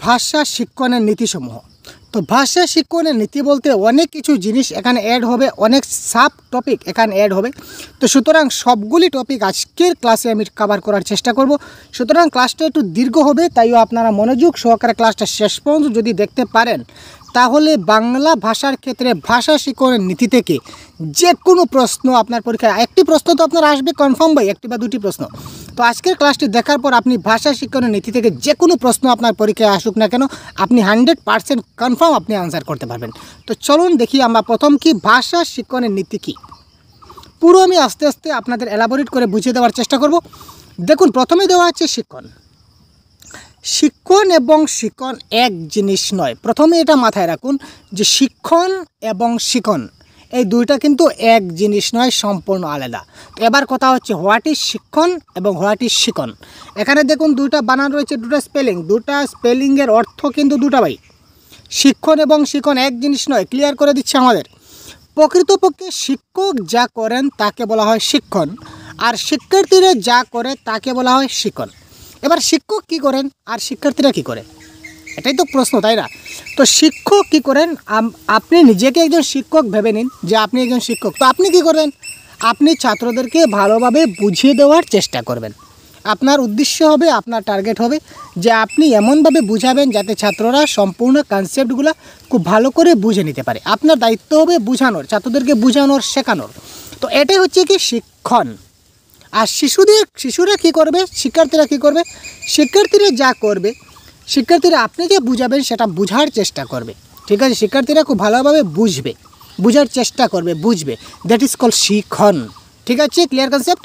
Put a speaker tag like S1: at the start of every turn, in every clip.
S1: ভাষা শিক্ষণের নীতিসমূহ। তো ভাষা শিক্ষণের নীতি বলতে অনেক কিছু জিনিস এখানে অ্যাড হবে, অনেক সাব টপিক এখানে অ্যাড হবে। তো সুতরাং সবগুলি টপিক আজকের ক্লাসে আমি কভার করার চেষ্টা করব। সুতরাং ক্লাসটা একটু দীর্ঘ হবে, তাইও আপনারা মনোযোগ সহকারে ক্লাসটা শেষ পর্যন্ত যদি দেখতে পারেন তাহলে বাংলা ভাষার ক্ষেত্রে ভাষা শিক্ষণের নীতি থেকে যে কোনো প্রশ্ন আপনার পরীক্ষায়, একটি প্রশ্ন তো আপনার আসবে কনফার্ম ভাই, একটি বা দুটি প্রশ্ন। তো আজকের ক্লাসটি দেখার পর আপনি ভাষা শিক্ষণের নীতি থেকে যে কোনো প্রশ্ন আপনার পরীক্ষায় আসুক না কেন আপনি 100% কনফার্ম আপনি আনসার করতে পারবেন। তো চলুন দেখি আমরা প্রথম কি ভাষা শিক্ষণের নীতি কী, পুরো আমি আস্তে আস্তে আপনাদের এলাবোরেট করে বুঝিয়ে দেওয়ার চেষ্টা করব। দেখুন, প্রথমে দেওয়া আছে শিক্ষণ। শিক্ষণ এবং শিক্ষণ এক জিনিস নয়, প্রথমে এটা মাথায় রাখুন যে শিক্ষণ এবং শিক্ষণ এই দুইটা কিন্তু এক জিনিস নয়, সম্পূর্ণ আলাদা। তো এবার কথা হচ্ছে হোয়াট ইজ শিক্ষণ এবং হোয়াট ইজ শিক্ষণ। এখানে দেখুন দুইটা বানান রয়েছে, দুটো স্পেলিং, দুটা স্পেলিংয়ের অর্থ কিন্তু দুটা ভাই। শিক্ষণ এবং শিক্ষণ এক জিনিস নয়, ক্লিয়ার করে দিচ্ছে আমাদের। প্রকৃতপক্ষে শিক্ষক যা করেন তাকে বলা হয় শিক্ষণ, আর শিক্ষার্থীরা যা করে তাকে বলা হয় শিক্ষণ। এবার শিক্ষক কি করেন আর শিক্ষার্থীরা কি করে, এটাই তো প্রশ্ন, তাই না? তো শিক্ষক কি করেন, আপনি নিজেকে একজন শিক্ষক ভেবে নিন যে আপনি একজন শিক্ষক। তো আপনি কি করেন, আপনি ছাত্রদেরকে ভালোভাবে বুঝিয়ে দেওয়ার চেষ্টা করবেন। আপনার উদ্দেশ্য হবে, আপনার টার্গেট হবে যে আপনি এমনভাবে বুঝাবেন যাতে ছাত্ররা সম্পূর্ণ কনসেপ্টগুলো খুব ভালো করে বুঝে নিতে পারে। আপনার দায়িত্ব হবে বুঝানোর, ছাত্রদেরকে বুঝানোর, শেখানোর। তো এটাই হচ্ছে কি শিক্ষণ। আর শিশুরা কি করবে, শিক্ষার্থীরা কি করবে, শিক্ষার্থীরা যা করবে, শিক্ষার্থীরা আপনি যে বুঝাবেন সেটা বোঝার চেষ্টা করবে। ঠিক আছে, শিক্ষার্থীরা খুব ভালোভাবে বুঝবে, বোঝার চেষ্টা করবে, বুঝবে, দ্যাট ইজ কল শিক্ষণ। ঠিক আছে, ক্লিয়ার কনসেপ্ট।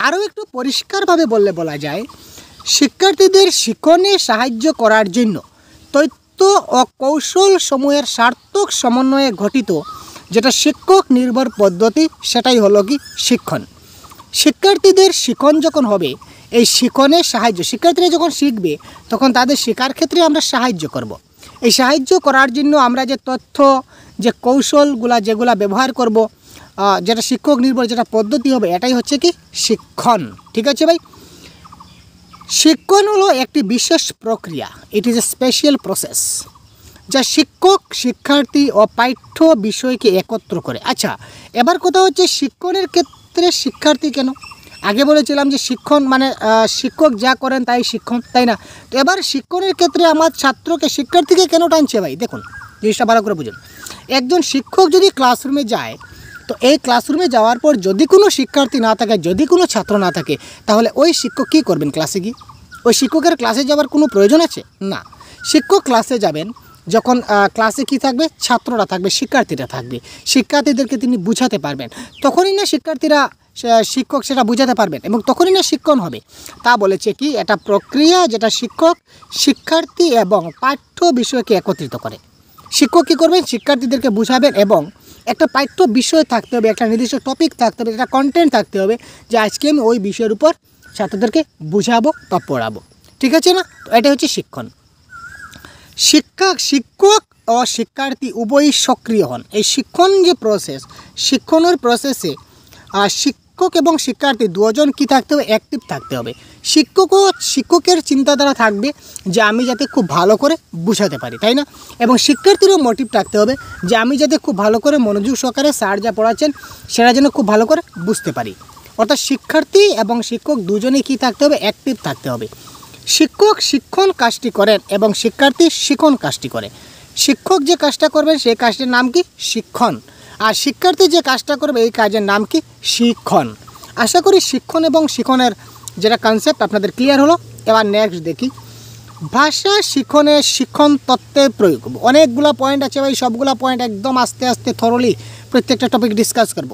S1: আরও একটু পরিষ্কারভাবে বলা যায়, শিক্ষার্থীদের শিক্ষণে সাহায্য করার জন্য তথ্য ও কৌশল সমূহের সার্থক সমন্বয়ে গঠিত যেটা শিক্ষক নির্ভর পদ্ধতি, সেটাই হলো কি শিক্ষণ। শিক্ষার্থীদের শিক্ষণ যখন হবে, এই শিক্ষণের সাহায্য, শিক্ষার্থীরা যখন শিখবে তখন তাদের শেখার ক্ষেত্রে আমরা সাহায্য করব। এই সাহায্য করার জন্য আমরা যে তথ্য, যে কৌশলগুলা যেগুলা ব্যবহার করব, যেটা শিক্ষক নির্ভর যেটা পদ্ধতি হবে, এটাই হচ্ছে কি শিক্ষণ। ঠিক আছে ভাই, শিক্ষণ হলো একটি বিশেষ প্রক্রিয়া, it is a special process, যা শিক্ষক, শিক্ষার্থী ও পাঠ্য বিষয়কে একত্র করে। আচ্ছা, এবার কথা হচ্ছে শিক্ষণের ক্ষেত্রে শিক্ষার্থী কেন? আগে বলেছিলাম যে শিক্ষণ মানে শিক্ষক যা করেন তাই শিক্ষণ, তাই না? তো এবার শিক্ষণের ক্ষেত্রে আমার ছাত্রকে, শিক্ষার্থীকে কেন টানছে ভাই? দেখুন জিনিসটা ভালো করে বুঝুন। একজন শিক্ষক যদি ক্লাসরুমে যায়, তো এই ক্লাসরুমে যাওয়ার পর যদি কোনো শিক্ষার্থী না থাকে, যদি কোনো ছাত্র না থাকে, তাহলে ওই শিক্ষক কী করবেন ক্লাসে গিয়ে? ওই শিক্ষকের ক্লাসে যাওয়ার কোনো প্রয়োজন আছে না। শিক্ষক ক্লাসে যাবেন যখন ক্লাসে কি থাকবে, ছাত্ররা থাকবে, শিক্ষার্থীরা থাকবে, শিক্ষার্থীদেরকে তিনি বুঝাতে পারবেন, তখনই না শিক্ষার্থীরা শিক্ষক সেটা বুঝাতে পারবেন এবং তখনই না শিক্ষণ হবে। তা বলেছে কি, এটা প্রক্রিয়া যেটা শিক্ষক, শিক্ষার্থী এবং পাঠ্য বিষয়কে একত্রিত করে। শিক্ষক কী করবেন, শিক্ষার্থীদেরকে বুঝাবেন এবং একটা পাঠ্য বিষয় থাকতে হবে, একটা নির্দিষ্ট টপিক থাকতে হবে, একটা কন্টেন্ট থাকতে হবে যে আজকে আমি ওই বিষয়ের উপর ছাত্রদেরকে বুঝাবো বা পড়াবো। ঠিক আছে না? তো এটা হচ্ছে শিক্ষণ। শিক্ষক ও শিক্ষার্থী উভয়ই সক্রিয় হন। এই শিক্ষণ যে প্রসেস, শিক্ষণের প্রসেসে শিক্ষক এবং শিক্ষার্থী দুজন কি থাকতে হবে, অ্যাক্টিভ থাকতে হবে। শিক্ষকের চিন্তাধারা থাকবে যে আমি যাতে খুব ভালো করে বুঝাতে পারি, তাই না? এবং শিক্ষার্থীরও মোটিভ থাকতে হবে যে আমি যাতে খুব ভালো করে মনোযোগ সহকারে স্যার যা পড়াচ্ছেন সেটা যেন খুব ভালো করে বুঝতে পারি। অর্থাৎ শিক্ষার্থী এবং শিক্ষক দুজনেই কি থাকতে হবে, অ্যাক্টিভ থাকতে হবে। শিক্ষক শিক্ষণ কাজটি করেন এবং শিক্ষার্থী শিক্ষণ কাজটি করে। শিক্ষক যে কাজটা করবেন সেই কাজটির নাম কি, শিক্ষণ। আর শিক্ষার্থী যে কাজটা করবে এই কাজের নাম কি, শিক্ষণ। আশা করি শিক্ষণ এবং শিক্ষণের যেটা কনসেপ্ট আপনাদের ক্লিয়ার হলো। এবার নেক্সট দেখি, ভাষা শিক্ষণে শিক্ষণ তত্ত্বের প্রয়োগ। অনেকগুলো পয়েন্ট আছে ভাই, সবগুলো পয়েন্ট একদম আস্তে আস্তে থরলি প্রত্যেকটা টপিক ডিসকাস করব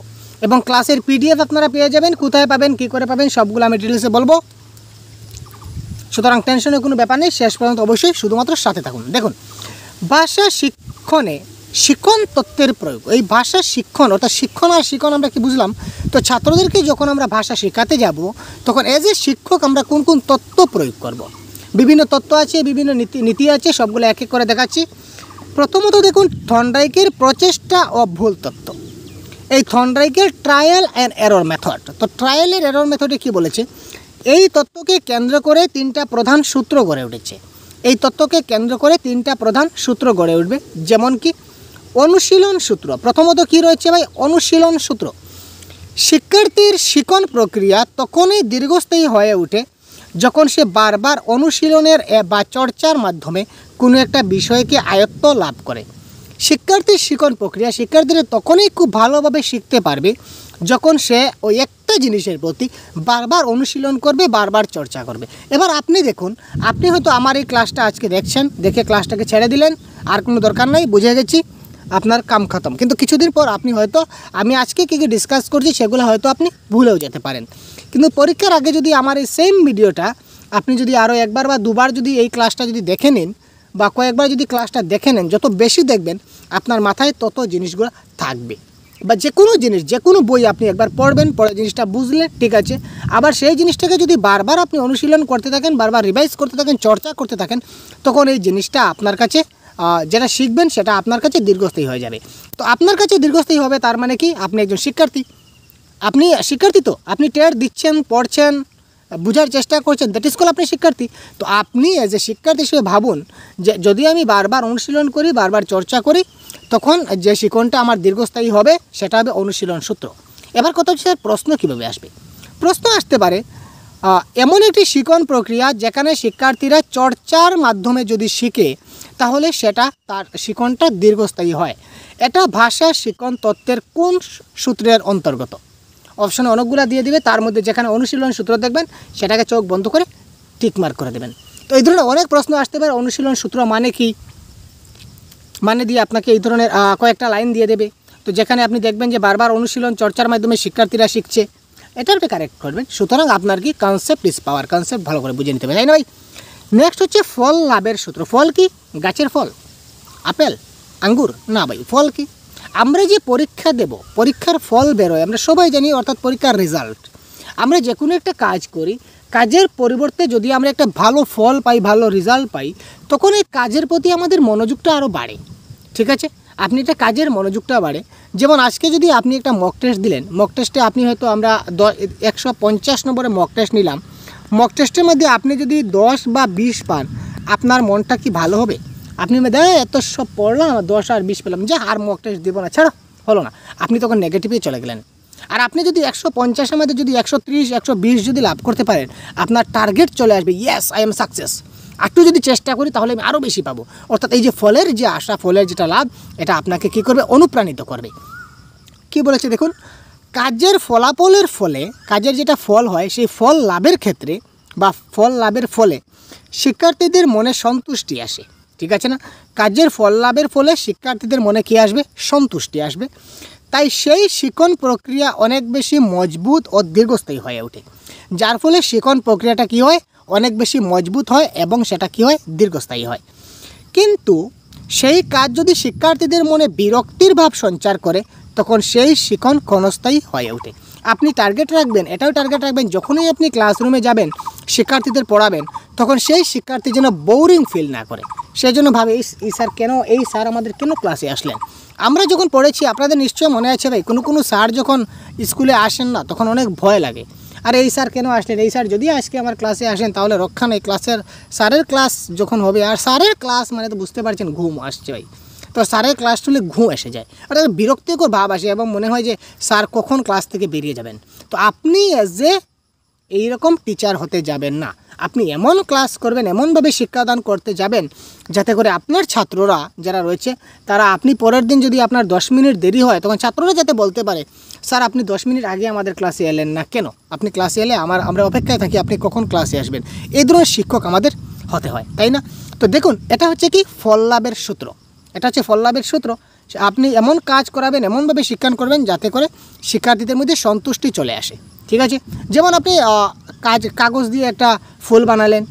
S1: এবং ক্লাসের পিডিএফ আপনারা পেয়ে যাবেন। কোথায় পাবেন, কী করে পাবেন, সবগুলো আমি ডিটেলসে বলবো। সুতরাং টেনশনের কোনো ব্যাপার নেই, শেষ পর্যন্ত অবশ্যই শুধুমাত্র সাথে থাকুন। দেখুন, ভাষা শিক্ষণে শিক্ষণ তত্ত্বের প্রয়োগ। এই ভাষা শিক্ষণ অর্থাৎ শিক্ষণ আর শিক্ষণ আমরা কি বুঝলাম? তো ছাত্রদেরকে যখন আমরা ভাষা শেখাতে যাব তখন এজ এ শিক্ষক আমরা কোন কোন তত্ত্ব প্রয়োগ করব। বিভিন্ন তত্ত্ব আছে, বিভিন্ন নীতি আছে, সবগুলো এক এক করে দেখাচ্ছি। প্রথমত দেখুন, থর্নডাইকের প্রচেষ্টা ও ভুল তত্ত্ব। এই থর্নডাইকের ট্রায়াল অ্যান্ড এরর মেথড। তো ট্রায়াল এর এরর মেথডে কী বলেছে, এই তত্ত্বকে কেন্দ্র করে তিনটা প্রধান সূত্র গড়ে উঠেছে। এই তত্ত্বকে কেন্দ্র করে 3টা প্রধান সূত্র গড়ে উঠবে। যেমন কি অনুশীলন সূত্র। প্রথমত কি রয়েছে ভাই? অনুশীলন সূত্র। শিক্ষার্থীর শিখন প্রক্রিয়া তখনই দীর্ঘস্থায়ী হয়ে ওঠে যখন সে বারবার অনুশীলনের বা চর্চার মাধ্যমে কোনো একটা বিষয়কে আয়ত্ত লাভ করে। শিক্ষার্থীর শিখন প্রক্রিয়া শিক্ষার্থীরা তখনই খুব ভালোভাবে শিখতে পারবে যখন সে ওই একটা জিনিসের প্রতি বারবার অনুশীলন করবে, বারবার চর্চা করবে। এবার আপনি দেখুন, আপনি হয়তো আমার এই ক্লাসটা আজকে দেখছেন, দেখে ক্লাসটাকে ছেড়ে দিলেন, আর কোনো দরকার নাই, বুঝে গেছি, আপনার কাম খতম। কিন্তু কিছুদিন পর আপনি হয়তো আমি আজকে কী কী ডিসকাস করছি সেগুলো হয়তো আপনি ভুলেও যেতে পারেন। কিন্তু পরীক্ষার আগে যদি আমার এই সেম ভিডিওটা আপনি যদি আরও একবার বা দুবার যদি এই ক্লাসটা যদি দেখে নিন বা কয়েকবার যদি ক্লাসটা দেখে নেন, যত বেশি দেখবেন আপনার মাথায় তত জিনিসগুলো থাকবে। বা যে কোনো জিনিস, যে কোনো বই আপনি একবার পড়বেন, পড়ে জিনিসটা বুঝলে ঠিক আছে, আবার সেই জিনিসটাকে যদি বারবার আপনি অনুশীলন করতে থাকেন, বারবার রিভাইজ করতে থাকেন, চর্চা করতে থাকেন, তখন এই জিনিসটা আপনার কাছে যেটা শিখবেন সেটা আপনার কাছে দীর্ঘস্থায়ী হয়ে যাবে। তো আপনার কাছে দীর্ঘস্থায়ী হবে তার মানে কি? আপনি একজন শিক্ষার্থী। আপনি শিক্ষার্থী, তো আপনি টের দিচ্ছেন, পড়ছেন, বোঝার চেষ্টা করছেন, দ্যাট ইজ কল আপনি শিক্ষার্থী। তো আপনি এজ এ শিক্ষার্থী হিসেবে ভাবুন যে যদি আমি বারবার অনুশীলন করি, বারবার চর্চা করি, তখন যে শিক্ষণটা আমার দীর্ঘস্থায়ী হবে সেটা হবে অনুশীলন সূত্র। এবার কথা হচ্ছে প্রশ্ন কীভাবে আসবে? প্রশ্ন আসতে পারে এমন একটি শিক্ষণ প্রক্রিয়া যেখানে শিক্ষার্থীরা চর্চার মাধ্যমে যদি শিখে তাহলে সেটা তার শিক্ষণটা দীর্ঘস্থায়ী হয়। এটা ভাষা শিক্ষণ তত্ত্বের কোন সূত্রের অন্তর্গত? অপশনে অনেকগুলো দিয়ে দিবে, তার মধ্যে যেখানে অনুশীলন সূত্র দেখবেন সেটাকে চোখ বন্ধ করে টিকমার্ক করে দেবেন। তো এই ধরনের অনেক প্রশ্ন আসতে পারে। অনুশীলন সূত্র মানে কি, মানে দিয়ে আপনাকে এই ধরনের কয়েকটা লাইন দিয়ে দেবে। তো যেখানে আপনি দেখবেন যে বারবার অনুশীলন চর্চার মাধ্যমে শিক্ষার্থীরা শিখছে, এটা আপনি কারেক্ট করবেন। সুতরাং আপনার কি কনসেপ্ট ইজ পাওয়ার, কনসেপ্ট ভালো করে বুঝে নিতে হবে, তাই না ভাই? নেক্সট হচ্ছে ফল লাভের সূত্র। ফল কি? গাছের ফল, আপেল, আঙ্গুর? না ভাই, ফল কি? আমরা যে পরীক্ষা দেব, পরীক্ষার ফল বেরোয়, আমরা সবাই জানি, অর্থাৎ পরীক্ষার রেজাল্ট। আমরা যে কোনো একটা কাজ করি, কাজের পরিবর্তে যদি আমরা একটা ভালো ফল পাই, ভালো রেজাল্ট পাই, তখন এই কাজের প্রতি আমাদের মনোযোগটা আরও বাড়ে। ঠিক আছে, আপনি একটা কাজের মনোযোগটা বাড়ে। যেমন আজকে যদি আপনি একটা মক টেস্ট দিলেন, মক টেস্টে আপনি হয়তো আমরা 150 নম্বরে মক টেস্ট নিলাম, মক টেস্টের মধ্যে আপনি যদি 10 বা 20 পান, আপনার মনটা কি ভালো হবে? আপনি এত সব পড়লাম, 10 আর 20 পেলাম, যা আর মক টেস্ট দেবো না, ছাড়ো, হলো না, আপনি তখন নেগেটিভে চলে গেলেন। আর আপনি যদি 150-এর মধ্যে যদি 130, 120 যদি লাভ করতে পারেন, আপনার টার্গেট চলে আসবে, ইয়েস আই এম সাকসেস, একটু যদি চেষ্টা করি তাহলে আমি আরও বেশি পাবো। অর্থাৎ এই যে ফলের যে আশা, ফলের যেটা লাভ, এটা আপনাকে কী করবে? অনুপ্রাণিত করবে। কি বলেছে দেখুন, কাজের ফলাফলের ফলে, কাজের যেটা ফল হয় সেই ফল লাভের ক্ষেত্রে বা ফল লাভের ফলে শিক্ষার্থীদের মনে সন্তুষ্টি আসে। ঠিক আছে না? কাজের ফল লাভের ফলে শিক্ষার্থীদের মনে কী আসবে? সন্তুষ্টি আসবে। তাই সেই শিক্ষণ প্রক্রিয়া অনেক বেশি মজবুত ও দীর্ঘস্থায়ী হয়ে ওঠে, যার ফলে শিক্ষণ প্রক্রিয়াটা কী হয়? অনেক বেশি মজবুত হয় এবং সেটা কী হয়? দীর্ঘস্থায়ী হয়। কিন্তু সেই কাজ যদি শিক্ষার্থীদের মনে বিরক্তির ভাব সঞ্চার করে, তখন সেই শিক্ষণ ক্ষণস্থায়ী হয়ে ওঠে। আপনি টার্গেট রাখবেন, এটাও টার্গেট রাখবেন, যখনই আপনি ক্লাসরুমে যাবেন, শিক্ষার্থীদের পড়াবেন, তখন সেই শিক্ষার্থী যেন বোরিং ফিল না করে, সেই জন্য ভাবে এই স্যার আমাদের কেন ক্লাসে আসলেন। আমরা যখন পড়েছি, আপনাদের নিশ্চয়ই মনে আছে ভাই, কোনো স্যার যখন স্কুলে আসেন না, তখন অনেক ভয় লাগে। আর এই স্যার কেন আসলেন, এই স্যার যদি আজকে আমার ক্লাসে আসেন তাহলে রক্ষা নেই, স্যারের ক্লাস যখন হবে, আর স্যারের ক্লাস মানে তো বুঝতে পারছেন ঘুম আসছে ভাই, তো স্যারের ক্লাস শুনলে ঘুম এসে যায়, অর্থাৎ বিরক্তিকর ভাব আসে এবং মনে হয় যে স্যার কখন ক্লাস থেকে বেরিয়ে যাবেন। তো আপনি এজ এ এইরকম টিচার হতে যাবেন না, আপনি এমন ক্লাস করবেন, এমনভাবে শিক্ষাদান করতে যাবেন যাতে করে আপনার ছাত্ররা যারা রয়েছে তারা, আপনি পরের দিন যদি আপনার 10 মিনিট দেরি হয়, তখন ছাত্ররা যাতে বলতে পারে, স্যার আপনি 10 মিনিট আগে আমাদের ক্লাসে এলেন না কেন? আপনি ক্লাসে এলে আমরা অপেক্ষায় থাকি, আপনি কখন ক্লাসে আসবেন। এই ধরনের শিক্ষক আমাদের হতে হয়, তাই না? তো দেখুন, এটা হচ্ছে কি ফল লাভের সূত্র, এটা হচ্ছে ফল লাভের সূত্র। আপনি এমন কাজ করাবেন, এমনভাবে শিক্ষাদান করবেন যাতে করে শিক্ষার্থীদের মধ্যে সন্তুষ্টি চলে আসে। ঠিক আছে, যেমন আপনি কাগজ দিয়ে একটা ফুল বানালেন,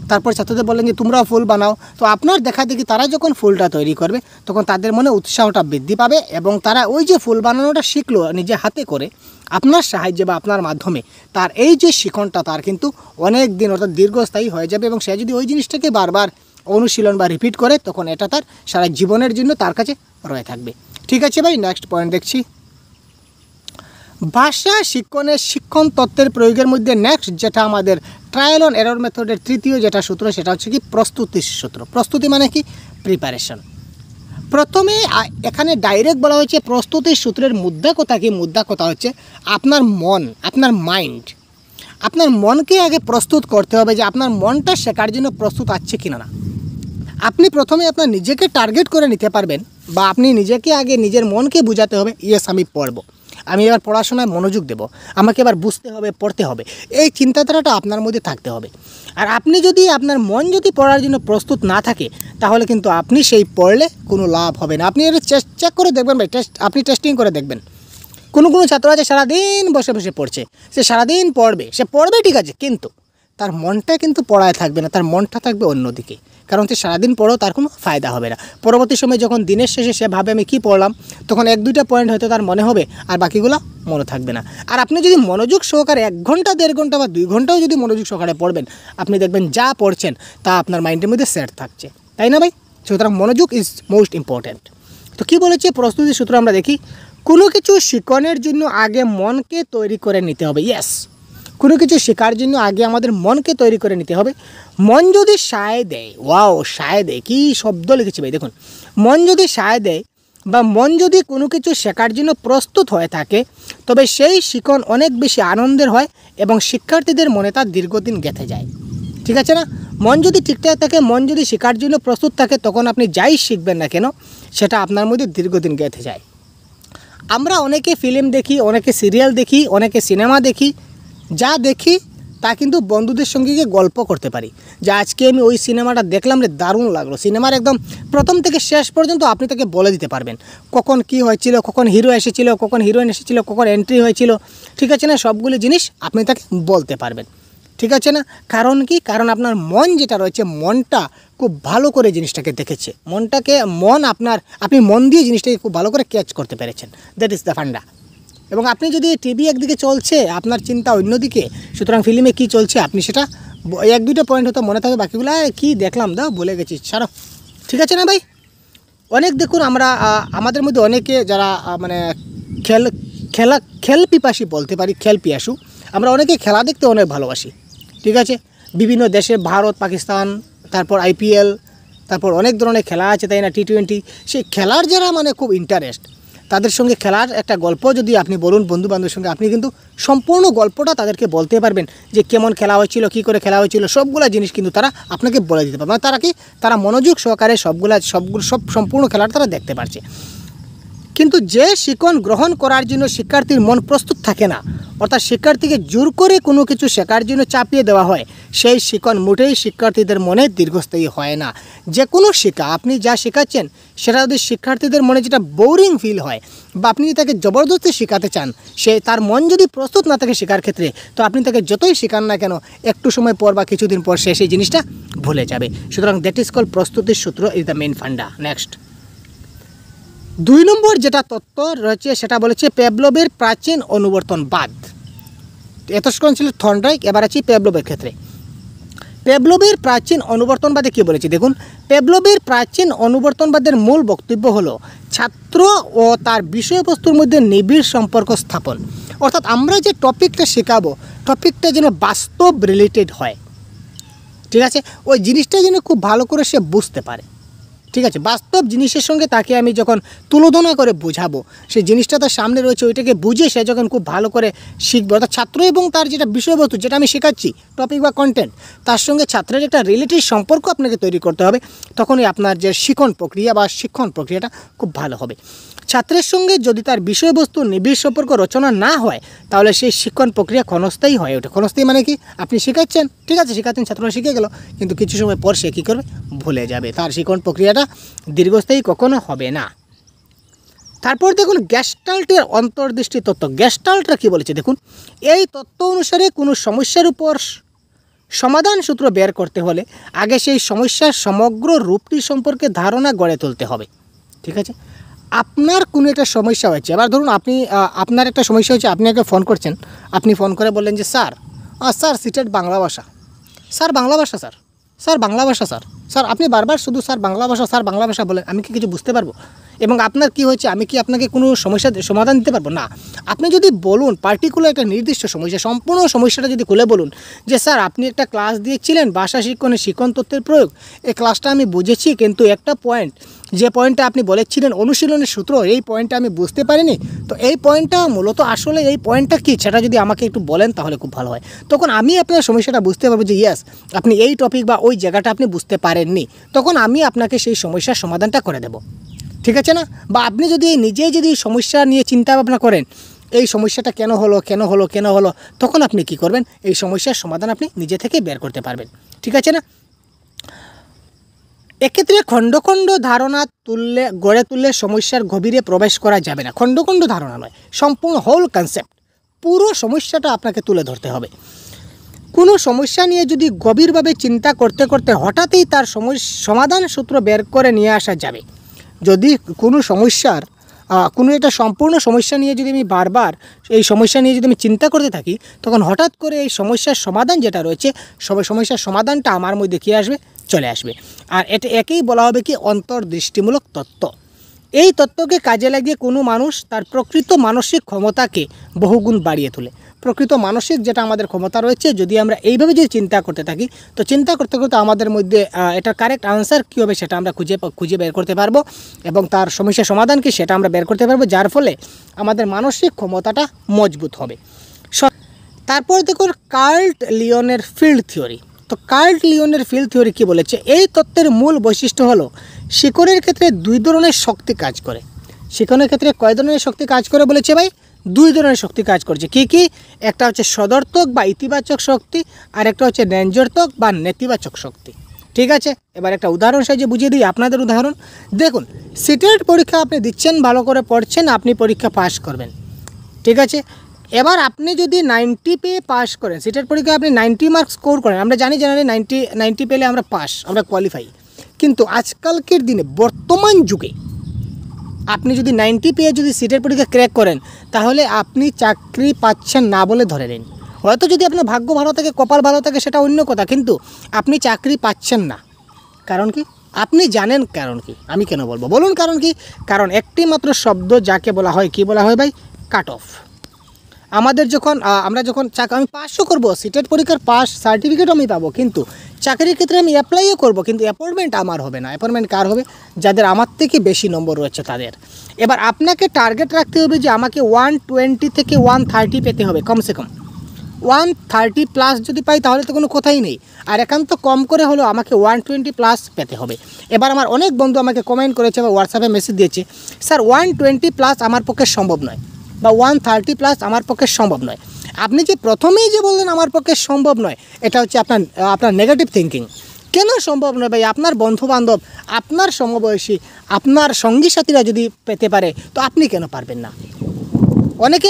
S1: তারপর ছাত্রদের বললেন যে তোমরাও ফুল বানাও, তো আপনার দেখা দেখি তারা যখন ফুলটা তৈরি করবে, তখন তাদের মনে উৎসাহটা বৃদ্ধি পাবে এবং তারা ওই যে ফুল বানানোটা শিখলো নিজে হাতে করে, আপনার সাহায্যে বা আপনার মাধ্যমে, তার এই যে শিখনটা তার কিন্তু অনেক দিন, অর্থাৎ দীর্ঘস্থায়ী হয়ে যাবে। এবং সে যদি ওই জিনিসটাকে বারবার অনুশীলন বা রিপিট করে, তখন এটা তার সারা জীবনের জন্য তার কাছে রয়ে থাকবে। ঠিক আছে ভাই, নেক্সট পয়েন্ট দেখছি। ভাষা শিক্ষণের শিক্ষণ তত্ত্বের প্রয়োগের মধ্যে নেক্সট যেটা আমাদের ট্রায়াল অ্যান্ড এরর মেথডের তৃতীয় যেটা সূত্র সেটা হচ্ছে কি প্রস্তুতির সূত্র। প্রস্তুতি মানে কি? প্রিপারেশন। প্রথমে এখানে ডাইরেক্ট বলা হয়েছে প্রস্তুতির সূত্রের মুদ্রা কথা কি? মুদ্রা কথা হচ্ছে আপনার মন, আপনার মাইন্ড, আপনার মনকে আগে প্রস্তুত করতে হবে যে আপনার মনটা শেখার জন্য প্রস্তুত আছে কিনা না। আপনি প্রথমে আপনার নিজেকে টার্গেট করে নিতে পারবেন, বা আপনি নিজেকে আগে নিজের মনকে বোঝাতে হবে ইয়েস আমি পড়ব, আমি এবার পড়াশোনায় মনোযোগ দেব, আমাকে এবার বুঝতে হবে, পড়তে হবে, এই চিন্তাধারাটা আপনার মধ্যে থাকতে হবে। আর আপনি যদি আপনার মন যদি পড়ার জন্য প্রস্তুত না থাকে তাহলে কিন্তু আপনি সেই পড়লে কোনো লাভ হবে না। আপনি এটা চেক করে দেখবেন ভাই, আপনি টেস্টিং করে দেখবেন। কোনো ছাত্র আছে সারাদিন বসে বসে পড়ছে, সে সারাদিন পড়বে, সে পড়বে ঠিক আছে, কিন্তু তার মনটা কিন্তু পড়ায় থাকবে না, তার মনটা থাকবে অন্যদিকে। কারণ সে সারাদিন পড়েও তার কোনো ফায়দা হবে না। পরবর্তী সময় যখন দিনের শেষে সে ভাবে আমি কী পড়লাম, তখন 1-2টা পয়েন্ট হয়তো তার মনে হবে, আর বাকিগুলো মনে থাকবে না। আর আপনি যদি মনোযোগ সহকারে 1 ঘন্টা, 1.5 ঘন্টা বা 2 ঘন্টাও যদি মনোযোগ সহকারে পড়বেন, আপনি দেখবেন যা পড়ছেন তা আপনার মাইন্ডের মধ্যে সেট থাকছে, তাই না ভাই? সুতরাং মনোযোগ ইজ মোস্ট ইম্পর্ট্যান্ট। তো কী বলেছে প্রস্তুতির সূত্র আমরা দেখি, কোনো কিছু শিখনের জন্য আগে মনকে তৈরি করে নিতে হবে। ইয়েস, কোনো কিছু শেখার জন্য আগে আমাদের মনকে তৈরি করে নিতে হবে। মন যদি সায় দেয়, ওয়াও সায় দেয়, কী শব্দ লিখেছি ভাই দেখুন, মন যদি সায় দেয় বা মন যদি কোনো কিছু শেখার জন্য প্রস্তুত হয়ে থাকে, তবে সেই শিখন অনেক বেশি আনন্দের হয় এবং শিক্ষার্থীদের মনে তা দীর্ঘদিন গেঁথে যায়। ঠিক আছে না? মন যদি ঠিকঠাক থাকে, মন যদি শেখার জন্য প্রস্তুত থাকে, তখন আপনি যাই শিখবেন না কেন সেটা আপনার মধ্যে দীর্ঘদিন গেঁথে যায়। আমরা অনেকে ফিল্ম দেখি, অনেকে সিরিয়াল দেখি, অনেকে সিনেমা দেখি, যা দেখি তা কিন্তু বন্ধুদের সঙ্গে গিয়ে গল্প করতে পারি যে আজকে আমি ওই সিনেমাটা দেখলাম রে, দারুণ লাগলো। সিনেমার একদম প্রথম থেকে শেষ পর্যন্ত আপনি তাকে বলে দিতে পারবেন, কখন কি হয়েছিল, কখন হিরো এসেছিল, কখন হিরোইন এসেছিল, কখন এন্ট্রি হয়েছিল, ঠিক আছে না? সবগুলি জিনিস আপনি তাকে বলতে পারবেন, ঠিক আছে না? কারণ কি? কারণ আপনার মন যেটা রয়েছে, মনটা খুব ভালো করে জিনিসটাকে দেখেছে, আপনি মন দিয়ে জিনিসটাকে খুব ভালো করে ক্যাচ করতে পেরেছেন। দ্যাট ইজ দ্য ফান্ডা। এবং আপনি যদি টিভি একদিকে চলছে, আপনার চিন্তা অন্যদিকে, সুতরাং ফিল্মে কি চলছে আপনি সেটা 1-2টা পয়েন্ট হয়তো মনে থাকবে, বাকিগুলো কি দেখলাম দাও বলে গেছি ছাড়ো, ঠিক আছে না ভাই? অনেক দেখুন আমরা আমাদের মধ্যে অনেকে যারা মানে খেল পিপাসী বলতে পারি, খেল পিয়াসু, আমরা অনেকে খেলা দেখতে অনেক ভালোবাসি, ঠিক আছে? বিভিন্ন দেশে, ভারত, পাকিস্তান, তারপর IPL, তারপর অনেক ধরনের খেলা আছে, তাই না? T20, সেই খেলার যারা মানে খুব ইন্টারেস্ট, তাদের সঙ্গে খেলার একটা গল্প যদি আপনি বলুন বন্ধুবান্ধবের সঙ্গে, আপনি কিন্তু সম্পূর্ণ গল্পটা তাদেরকে বলতে পারবেন যে কেমন খেলা হয়েছিল, কী করে খেলা হয়েছিল, সবগুলো জিনিস কিন্তু তারা আপনাকে বলে দিতে পারবে। তারা মনোযোগ সহকারে সব সম্পূর্ণ খেলাটা তারা দেখতে পারছে। কিন্তু যে শিখন গ্রহণ করার জন্য শিক্ষার্থীর মন প্রস্তুত থাকে না, অর্থাৎ শিক্ষার্থীকে জোর করে কোনো কিছু শেখার জন্য চাপিয়ে দেওয়া হয়, সেই শিখন মোটেই শিক্ষার্থীদের মনে দীর্ঘস্থায়ী হয় না। যে কোনো শিক্ষা আপনি যা শেখাচ্ছেন সেটা যদি শিক্ষার্থীদের মনে যেটা বোরিং ফিল হয়, বা আপনি যদি তাকে জবরদস্তি শেখাতে চান, তার মন যদি প্রস্তুত না থাকে শেখার ক্ষেত্রে, তো আপনি তাকে যতই শেখান না কেন, একটু সময় পর বা কিছুদিন পর সে সেই জিনিসটা ভুলে যাবে। সুতরাং দ্যাট ইজ কল প্রস্তুতির সূত্র is the main funda. Next 2 নম্বর যেটা তত্ত্ব রয়েছে সেটা বলেছে পেভলভের প্রাচীন অনুবর্তনবাদ। এতক্ষণ ছিল থর্নডাইক, এবার আছি পেভলভের ক্ষেত্রে। পেভলভের প্রাচীন অনুবর্তনবাদে কী বলেছে দেখুন, পেভলভের প্রাচীন অনুবর্তনবাদের মূল বক্তব্য হলো ছাত্র ও তার বিষয়বস্তুর মধ্যে নিবিড় সম্পর্ক স্থাপন। অর্থাৎ আমরা যে টপিকটা শেখাবো, টপিকটা যেন বাস্তব রিলেটেড হয়, ঠিক আছে? ওই জিনিসটা যেন খুব ভালো করে সে বুঝতে পারে, ঠিক আছে? বাস্তব জিনিসের সঙ্গে তাকে আমি যখন তুলনা করে বোঝাবো, সেই জিনিসটা তার সামনে রয়েছে, ওইটাকে বুঝে সে যখন খুব ভালো করে শিখবে, অর্থাৎ ছাত্র এবং তার যেটা বিষয়বস্তু, যেটা আমি শেখাচ্ছি, টপিক বা কন্টেন্ট, তার সঙ্গে ছাত্রের একটা রিলেটিভ সম্পর্ক আপনাকে তৈরি করতে হবে, তখনই আপনার যে শিক্ষণ প্রক্রিয়া বা শিক্ষণ প্রক্রিয়াটা খুব ভালো হবে। ছাত্রের সঙ্গে যদি তার বিষয়বস্তু নিবিড় সম্পর্ক রচনা না হয়, তাহলে সেই শিক্ষণ প্রক্রিয়া ক্ষণস্থায়ী হয়ে ওঠে। ক্ষণস্থায়ী মানে কি? আপনি শেখাচ্ছেন, ঠিক আছে, শেখাচ্ছেন, ছাত্ররা শিখে গেল, কিন্তু কিছু সময় পর সে কী করবে? ভুলে যাবে। তার শিক্ষণ প্রক্রিয়াটা দীর্ঘস্থায়ী কখনো হবে না। তারপর দেখুন গ্যাস্টাল্টের অন্তর্দৃষ্টি তত্ত্ব। গ্যাস্টাল্টরা কী বলেছে দেখুন, এই তত্ত্ব অনুসারে কোনো সমস্যার উপর সমাধান সূত্র বের করতে হলে আগে সেই সমস্যার সমগ্র রূপটি সম্পর্কে ধারণা গড়ে তুলতে হবে, ঠিক আছে? আপনার কোনো একটা সমস্যা হয়েছে, এবার ধরুন আপনার একটা সমস্যা হয়েছে, আপনি আগে ফোন করছেন, আপনি ফোন করে বললেন যে স্যার সিটেট বাংলা ভাষা, স্যার বাংলা ভাষা, স্যার বাংলা ভাষা, স্যার আপনি বারবার শুধু স্যার বাংলা ভাষা বলেন, আমি কি কিছু বুঝতে পারবো? এবং আপনার কি হয়েছে, আমি কি আপনাকে কোনো সমস্যার সমাধান দিতে পারবো না। আপনি যদি বলুন পার্টিকুলার একটা নির্দিষ্ট সমস্যা, সম্পূর্ণ সমস্যাটা যদি খুলে বলুন যে স্যার আপনি একটা ক্লাস দিয়েছিলেন ভাষা শিক্ষণে শিক্ষণ তত্ত্বের প্রয়োগ, এই ক্লাসটা আমি বুঝেছি, কিন্তু একটা পয়েন্ট, যে পয়েন্টটা আপনি বলেছিলেন অনুশীলনের সূত্র, এই পয়েন্টটা আমি বুঝতে পারিনি, তো এই পয়েন্টটা মূলত আসলে এই পয়েন্টটা কী সেটা যদি আমাকে একটু বলেন তাহলে খুব ভালো হয়। তখন আমি আপনার সমস্যাটা বুঝতে পারবো যে ইয়েস আপনি এই টপিক বা ওই জায়গাটা আপনি বুঝতে পারেননি, তখন আমি আপনাকে সেই সমস্যার সমাধানটা করে দেব, ঠিক আছে না। বা আপনি যদি নিজেই যদি সমস্যা নিয়ে চিন্তা ভাবনা করেন এই সমস্যাটা কেন হলো, তখন আপনি কি করবেন, এই সমস্যার সমাধান আপনি নিজে থেকে বের করতে পারবেন, ঠিক আছে না। এক্ষেত্রে খণ্ড খণ্ড ধারণা গড়ে তুললে সমস্যার গভীরে প্রবেশ করা যাবে না। খণ্ড খণ্ড ধারণা নয়, সম্পূর্ণ হোল কনসেপ্ট, পুরো সমস্যাটা আপনাকে তুলে ধরতে হবে। কোনো সমস্যা নিয়ে যদি গভীরভাবে চিন্তা করতে করতে হঠাৎই তার সমাধান সূত্র বের করে নিয়ে আসা যাবে। যদি কোনো সমস্যার কোনো একটা সম্পূর্ণ সমস্যা নিয়ে যদি আমি বারবার এই সমস্যা নিয়ে যদি আমি চিন্তা করতে থাকি, তখন হঠাৎ করে এই সমস্যার সমাধান যেটা রয়েছে সমস্যার সমাধানটা আমার মধ্যে কী আসবে, চলে আসবে। আর একেই বলা হবে কি অন্তর্দৃষ্টিমূলক তত্ত্ব। এই তত্ত্বকে কাজে লাগিয়ে কোনো মানুষ তার প্রকৃত মানসিক ক্ষমতাকে বহুগুণ বাড়িয়ে তোলে। প্রকৃত মানসিক যেটা আমাদের ক্ষমতা রয়েছে, যদি আমরা এইভাবে যদি চিন্তা করতে থাকি, তো চিন্তা করতে করতে আমাদের মধ্যে এটার কারেক্ট আনসার কী হবে সেটা আমরা খুঁজে বের করতে পারবো, এবং তার সমস্যার সমাধান কি সেটা আমরা বের করতে পারবো, যার ফলে আমাদের মানসিক ক্ষমতাটা মজবুত হবে। তারপর দেখুন কার্ল লিওনের ফিল্ড থিওরি। তো কার্ল লিওনের ফিল্ড থিওরি কী বলেছে, এই তত্ত্বের মূল বৈশিষ্ট্য হলো শিকড়ের ক্ষেত্রে দুই ধরনের শক্তি কাজ করে। শিকড়ের ক্ষেত্রে কয় ধরনের শক্তি কাজ করে বলেছে ভাই, দুই ধরনের শক্তি কাজ করছে। কি কি, একটা হচ্ছে সদর্থক বা ইতিবাচক শক্তি, আর একটা হচ্ছে ন্যাঞ্জর্থক বা নেতিবাচক শক্তি, ঠিক আছে। এবার একটা উদাহরণ সাহায্যে বুঝিয়ে দিই আপনাদের উদাহরণ। দেখুন সিটেট পরীক্ষা আপনি দিচ্ছেন, ভালো করে পড়ছেন, আপনি পরীক্ষা পাস করবেন, ঠিক আছে। এবার আপনি যদি 90 পেয়ে পাস করেন, সিটেট পরীক্ষায় আপনি 90 মার্কস স্কোর করেন, আমরা জানি জেনারেলি 90 পেলে আমরা পাস, আমরা কোয়ালিফাই। কিন্তু আজকালকের দিনে বর্তমান যুগে আপনি যদি 90 পেয়ে যদি সিটের পরীক্ষা ক্র্যাক করেন, তাহলে আপনি চাকরি পাচ্ছেন না বলে ধরে নিন। হয়তো যদি আপনার ভাগ্য ভালো থাকে, কপাল ভালো থাকে, সেটা অন্য কথা, কিন্তু আপনি চাকরি পাচ্ছেন না। কারণ কি, আপনি জানেন কারণ কি, আমি কেন বলবো বলুন কারণ কি। কারণ একটি মাত্র শব্দ যাকে বলা হয়, কি বলা হয় ভাই, কাট অফ। আমরা যখন আমি পাসও করবো, সিটেট পরীক্ষার পাস সার্টিফিকেটও আমি পাবো, কিন্তু চাকরির ক্ষেত্রে আমি অ্যাপ্লাইও করব, কিন্তু অ্যাপয়েন্টমেন্ট আমার হবে না। অ্যাপয়েন্টমেন্ট কার হবে, যাদের আমার থেকে বেশি নম্বর রয়েছে তাদের। এবার আপনাকে টার্গেট রাখতে হবে যে আমাকে 120 থেকে 130 পেতে হবে, কমসে কম 130 প্লাস যদি পাই তাহলে তো কোনো কথাই নেই, আর একান্ত কম করে হলেও আমাকে 120 প্লাস পেতে হবে। এবার আমার অনেক বন্ধু আমাকে কমেন্ট করেছে বা হোয়াটসঅ্যাপে মেসেজ দিয়েছে, স্যার 120 প্লাস আমার পক্ষে সম্ভব নয়, বা 130 প্লাস আমার পক্ষে সম্ভব নয়। আপনি যে প্রথমেই যে বললেন আমার পক্ষে সম্ভব নয়, এটা হচ্ছে আপনার নেগেটিভ থিঙ্কিং। কেন সম্ভব নয় ভাই, আপনার বন্ধুবান্ধব, আপনার সমবয়সী, আপনার সঙ্গী সাথীরা যদি পেতে পারে, তো আপনি কেন পারবেন না। অনেকে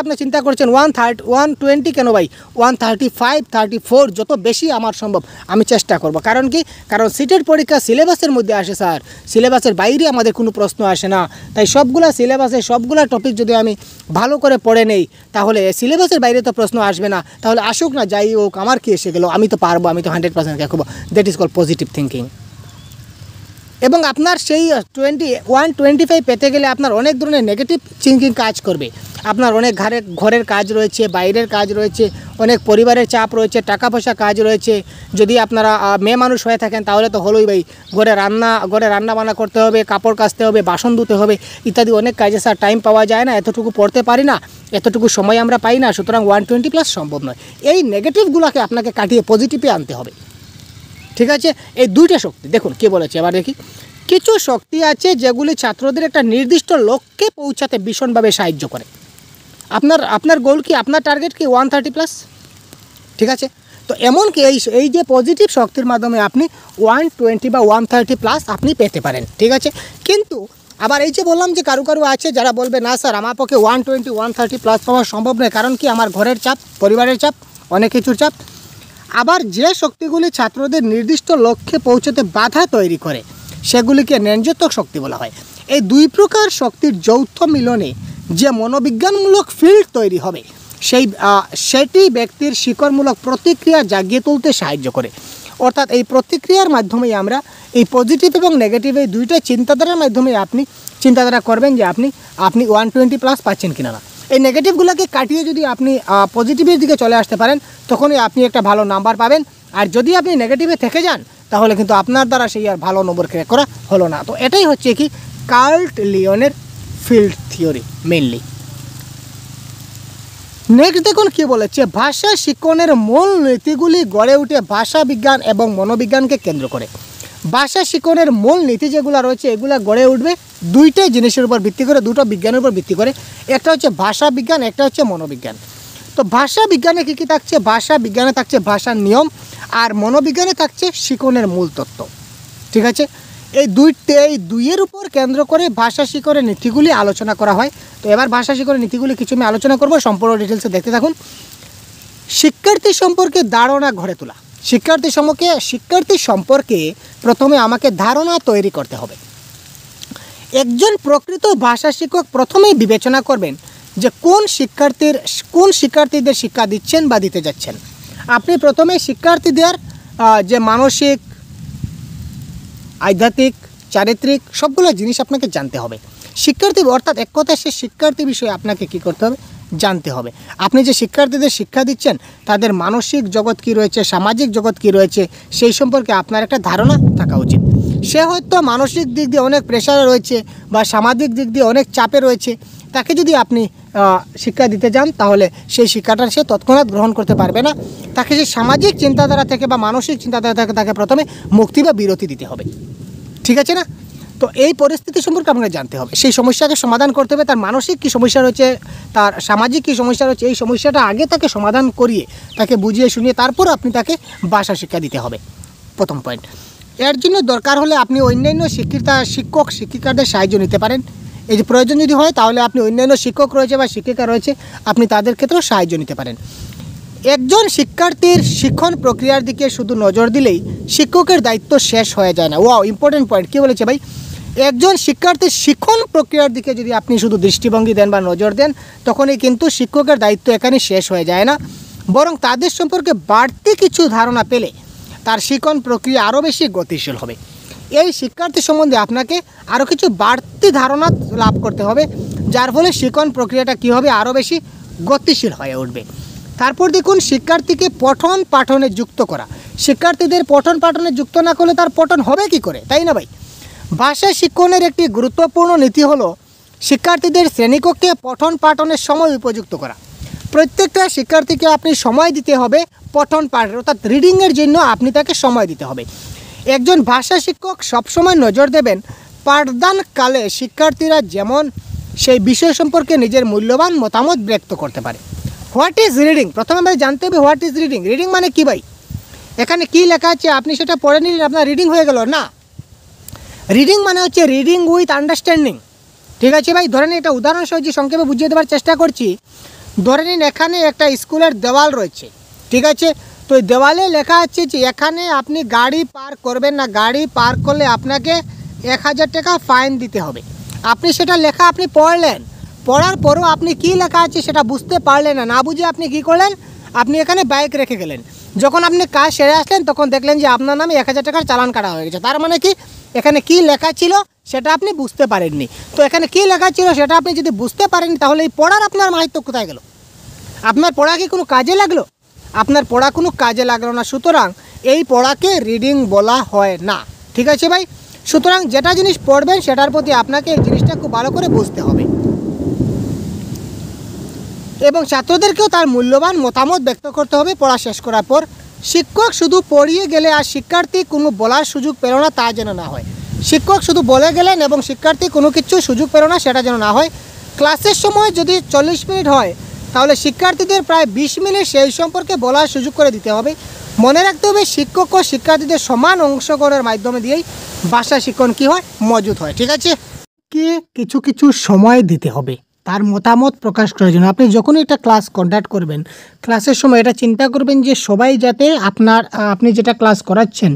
S1: আপনার চিন্তা করছেন 120 কেন ভাই, 135, 34 যত বেশি আমার সম্ভব আমি চেষ্টা করব। কারণ কি, কারণ সিটের পরীক্ষা সিলেবাসের মধ্যে আসে স্যার, সিলেবাসের বাইরে আমাদের কোনো প্রশ্ন আসে না। তাই সবগুলা সিলেবাসে সবগুলা টপিক যদি আমি ভালো করে পড়ে নেই, তাহলে সিলেবাসের বাইরে তো প্রশ্ন আসবে না। তাহলে আসুক না, যাই হোক, আমার কি এসে গেল, আমি তো পারবো, আমি তো 100% দেখবো। That is called positive thinking. এবং আপনার সেই 125 পেতে গেলে আপনার অনেক ধরনের নেগেটিভ থিঙ্কিং কাজ করবে। আপনার অনেক ঘরের কাজ রয়েছে, বাইরের কাজ রয়েছে, অনেক পরিবারের চাপ রয়েছে, টাকা পয়সা কাজ রয়েছে। যদি আপনারা মেয়ে মানুষ হয়ে থাকেন তাহলে তো হলোই ভাই, ঘরে রান্না বান্না করতে হবে, কাপড় কাচতে হবে, বাসন ধুতে হবে, ইত্যাদি অনেক কাজে স্যার টাইম পাওয়া যায় না, এতটুকু পড়তে পারি না, এতটুকু সময় আমরা পাই না, সুতরাং 120 প্লাস সম্ভব নয়। এই নেগেটিভগুলোকে আপনাকে কাটিয়ে পজিটিভে আনতে হবে, ঠিক আছে। এই দুইটা শক্তি দেখুন কে বলেছে, এবার দেখি। কিছু শক্তি আছে যেগুলি ছাত্রদের একটা নির্দিষ্ট লক্ষ্যে পৌঁছাতে ভীষণভাবে সাহায্য করে। আপনার গোল কি, আপনার টার্গেট কি 130 প্লাস, ঠিক আছে। তো এমনকি এই যে পজিটিভ শক্তির মাধ্যমে আপনি 120 বা 130 প্লাস আপনি পেতে পারেন, ঠিক আছে। কিন্তু আবার এই যে বললাম যে কারো আছে যারা বলবে না স্যার আমার পক্ষে 120, 130 প্লাস পাওয়া সম্ভব নয়, কারণ কি আমার ঘরের চাপ, পরিবারের চাপ, অনেক কিছুর চাপ। আবার যে শক্তিগুলি ছাত্রদের নির্দিষ্ট লক্ষ্যে পৌঁছতে বাধা তৈরি করে সেগুলিকে ন্যাঞ্জত্বক শক্তি বলা হয়। এই দুই প্রকার শক্তির যৌথ মিলনে যে মনোবিজ্ঞানমূলক ফিল্ড তৈরি হবে সেটি ব্যক্তির শিকড়মূলক প্রতিক্রিয়া জাগিয়ে তুলতে সাহায্য করে। অর্থাৎ এই প্রতিক্রিয়ার মাধ্যমেই আমরা এই পজিটিভ এবং নেগেটিভ এই দুইটা চিন্তাধারার মাধ্যমে আপনি চিন্তাধারা করবেন যে আপনি 120 প্লাস পাচ্ছেন কিনা না। এই নেগেটিভগুলোকে কাটিয়ে যদি আপনি পজিটিভের দিকে চলে আসতে পারেন, তখনই আপনি একটা ভালো নাম্বার পাবেন। আর যদি আপনি নেগেটিভে থেকে যান, তাহলে কিন্তু আপনার দ্বারা সেই আর ভালো নম্বর ক্র্যাক করা হলো না। তো এটাই হচ্ছে কি কার্ল লিওনের ফিল্ড থিওরি মেইনলি। নেক্সট দেখুন কি বলেছে, ভাষা শিক্ষণের মূল নীতিগুলি গড়ে উঠে ভাষা বিজ্ঞান এবং মনোবিজ্ঞানকে কেন্দ্র করে। ভাষা শিক্ষণের মূল নীতি যেগুলো রয়েছে এগুলো গড়ে উঠবে দুইটাই জিনিসের উপর ভিত্তি করে, দুটো বিজ্ঞানের উপর ভিত্তি করে। একটা হচ্ছে ভাষা বিজ্ঞান, একটা হচ্ছে মনোবিজ্ঞান। তো ভাষা বিজ্ঞানে কী কী থাকছে? ভাষা বিজ্ঞানে থাকছে ভাষার নিয়ম, আর মনোবিজ্ঞানে থাকছে শিক্ষণের মূল তত্ত্ব। ঠিক আছে, এই দুইয়ের উপর কেন্দ্র করে ভাষা শিক্ষণের নীতিগুলি আলোচনা করা হয়। তো এবার ভাষা শিক্ষণের নীতিগুলি কিছু আমি আলোচনা করব, সম্পূর্ণ ডিটেলসে দেখতে থাকুন। শিক্ষার্থী সম্পর্কে ধারণা গড়ে তোলা। শিক্ষার্থী সম্পর্কে প্রথমে আমাকে ধারণা তৈরি করতে হবে। একজন প্রকৃত ভাষা শিক্ষক প্রথমেই বিবেচনা করবেন যে কোন শিক্ষার্থীদের শিক্ষা দিচ্ছেন বা দিতে যাচ্ছেন। আপনি প্রথমে শিক্ষার্থীদের যে মানসিক, আধ্যাত্মিক, চারিত্রিক সবগুলো জিনিস আপনাকে জানতে হবে। শিক্ষার্থী অর্থাৎ এক কথায় সে শিক্ষার্থী বিষয়ে আপনাকে কী করতে হবে? জানতে হবে। আপনি যে শিক্ষার্থীদের শিক্ষা দিচ্ছেন তাদের মানসিক জগৎ কী রয়েছে, সামাজিক জগৎ কী রয়েছে, সেই সম্পর্কে আপনার একটা ধারণা থাকা উচিত। সে হয়তো মানসিক দিক দিয়ে অনেক প্রেশারে রয়েছে বা সামাজিক দিক দিয়ে অনেক চাপে রয়েছে, তাকে যদি আপনি শিক্ষা দিতে যান তাহলে সেই শিক্ষাটা সে তৎক্ষণাৎ গ্রহণ করতে পারবে না। তাকে সেই সামাজিক চিন্তাধারা থেকে বা মানসিক চিন্তাধারা থেকে তাকে প্রথমে মুক্তি বা বিরতি দিতে হবে। ঠিক আছে না? তো এই পরিস্থিতি সম্পর্কে আপনাকে জানতে হবে, সেই সমস্যাকে সমাধান করতে হবে। তার মানসিক কী সমস্যা রয়েছে, তার সামাজিক কী সমস্যা রয়েছে, এই সমস্যাটা আগে তাকে সমাধান করিয়ে তাকে বুঝিয়ে শুনিয়ে তারপর আপনি তাকে ভাষা শিক্ষা দিতে হবে, প্রথম পয়েন্ট। এর জন্য দরকার হলে আপনি অন্যান্য শিক্ষক শিক্ষিকাদের সাহায্য নিতে পারেন। এই যে প্রয়োজন যদি হয় তাহলে আপনি অন্যান্য শিক্ষক রয়েছে বা শিক্ষিকা রয়েছে, আপনি তাদের ক্ষেত্রেও সাহায্য নিতে পারেন। একজন শিক্ষার্থীর শিক্ষণ প্রক্রিয়ার দিকে শুধু নজর দিলেই শিক্ষকের দায়িত্ব শেষ হয়ে যায় না। Wow, important point. কী বলেছে ভাই? একজন শিক্ষার্থীর শিক্ষণ প্রক্রিয়ার দিকে যদি আপনি শুধু দৃষ্টিভঙ্গি দেন বা নজর দেন, তখনই কিন্তু শিক্ষকের দায়িত্ব এখানে শেষ হয়ে যায় না, বরং তাদের সম্পর্কে বাড়তি কিছু ধারণা পেলে তার শিক্ষণ প্রক্রিয়া আরও বেশি গতিশীল হবে। এই শিক্ষার্থী সম্বন্ধে আপনাকে আরও কিছু বাড়তি ধারণা লাভ করতে হবে, যার ফলে শিক্ষণ প্রক্রিয়াটা কী হবে? আরও বেশি গতিশীল হয়ে উঠবে। তারপর দেখুন, শিক্ষার্থীকে পঠন পাঠনে যুক্ত করা। শিক্ষার্থীদের পঠন পাঠনে যুক্ত না করলে তার পঠন হবে কি করে, তাই না ভাই? ভাষা শিক্ষণের একটি গুরুত্বপূর্ণ নীতি হলো শিক্ষার্থীদের শ্রেণীকক্ষে পঠন পাঠনের সময় উপযুক্ত করা। প্রত্যেকটা শিক্ষার্থীকে আপনি সময় দিতে হবে পঠন পাঠের, অর্থাৎ রিডিংয়ের জন্য আপনি তাকে সময় দিতে হবে। একজন ভাষা শিক্ষক সবসময় নজর দেবেন পাঠদানকালে শিক্ষার্থীরা যেমন সেই বিষয় সম্পর্কে নিজের মূল্যবান মতামত ব্যক্ত করতে পারে। What is reading? প্রথমে আমরা জানতে হবে হোয়াট ইজ রিডিং। রিডিং মানে কি ভাই? এখানে কি লেখা আছে আপনি সেটা পড়ে নিলেন, আপনার রিডিং হয়ে গেল না। রিডিং মানে হচ্ছে রিডিং উইথ আন্ডারস্ট্যান্ডিং। ঠিক আছে ভাই, ধরে নিন একটা উদাহরণ সহজে সংক্ষেপে বুঝিয়ে দেওয়ার চেষ্টা করছি। ধরে নিন এখানে একটা স্কুলের দেওয়াল রয়েছে, ঠিক আছে? তো এই দেওয়ালে লেখা আছে যে এখানে আপনি গাড়ি পার্ক করবেন না, গাড়ি পার্ক করলে আপনাকে 1000 টাকা ফাইন দিতে হবে। আপনি সেটা লেখা আপনি পড়লেন, পড়ার পরও আপনি কি লেখা আছে সেটা বুঝতে পারলেন না, না বুঝে আপনি কি করলেন? আপনি এখানে বাইক রেখে গেলেন। যখন আপনি কাজ সেরে আসলেন তখন দেখলেন যে আপনার নামে 1000 টাকার চালান কাটা হয়ে গেছে। তার মানে কি? এখানে কি লেখা ছিল সেটা আপনি বুঝতে পারেননি। তো এখানে কি লেখা ছিল সেটা আপনি যদি বুঝতে পারেননি, তাহলে এই পড়ার আপনার মাহিত্য কোথায় গেল? আপনার পড়া কি কোনো কাজে লাগলো? আপনার পড়া কোনো কাজে লাগলো না। সুতরাং এই পড়াকে রিডিং বলা হয় না। ঠিক আছে ভাই? সুতরাং যেটা জিনিস পড়বেন সেটার প্রতি আপনাকে এই জিনিসটা খুব ভালো করে বুঝতে হবে এবং ছাত্রদেরকেও তার মূল্যবান মতামত ব্যক্ত করতে হবে পড়া শেষ করার পর। শিক্ষক শুধু পড়িয়ে গেলে আর শিক্ষার্থী কোনো বলার সুযোগ পেল না, তা যেন না হয়। শিক্ষক শুধু বলে গেলেন এবং শিক্ষার্থী কোনো কিছু সুযোগ পেল না, সেটা যেন না হয়। ক্লাসের সময় যদি 40 মিনিট হয় তাহলে শিক্ষার্থীদের প্রায় 20 মিনিট সেই সম্পর্কে বলার সুযোগ করে দিতে হবে। মনে রাখতে হবে শিক্ষক ও শিক্ষার্থীদের সমান অংশগ্রহণের মাধ্যমে দিয়েই ভাষা শিক্ষণ কী হয়? মজুদ হয়। ঠিক আছে? কে কিছু কিছু সময় দিতে হবে তার মতামত প্রকাশ করার জন্য। আপনি যখনই একটা ক্লাস কন্ডাক্ট করবেন, ক্লাসের সময় এটা চিন্তা করবেন যে সবাই যাতে আপনি যেটা ক্লাস করাচ্ছেন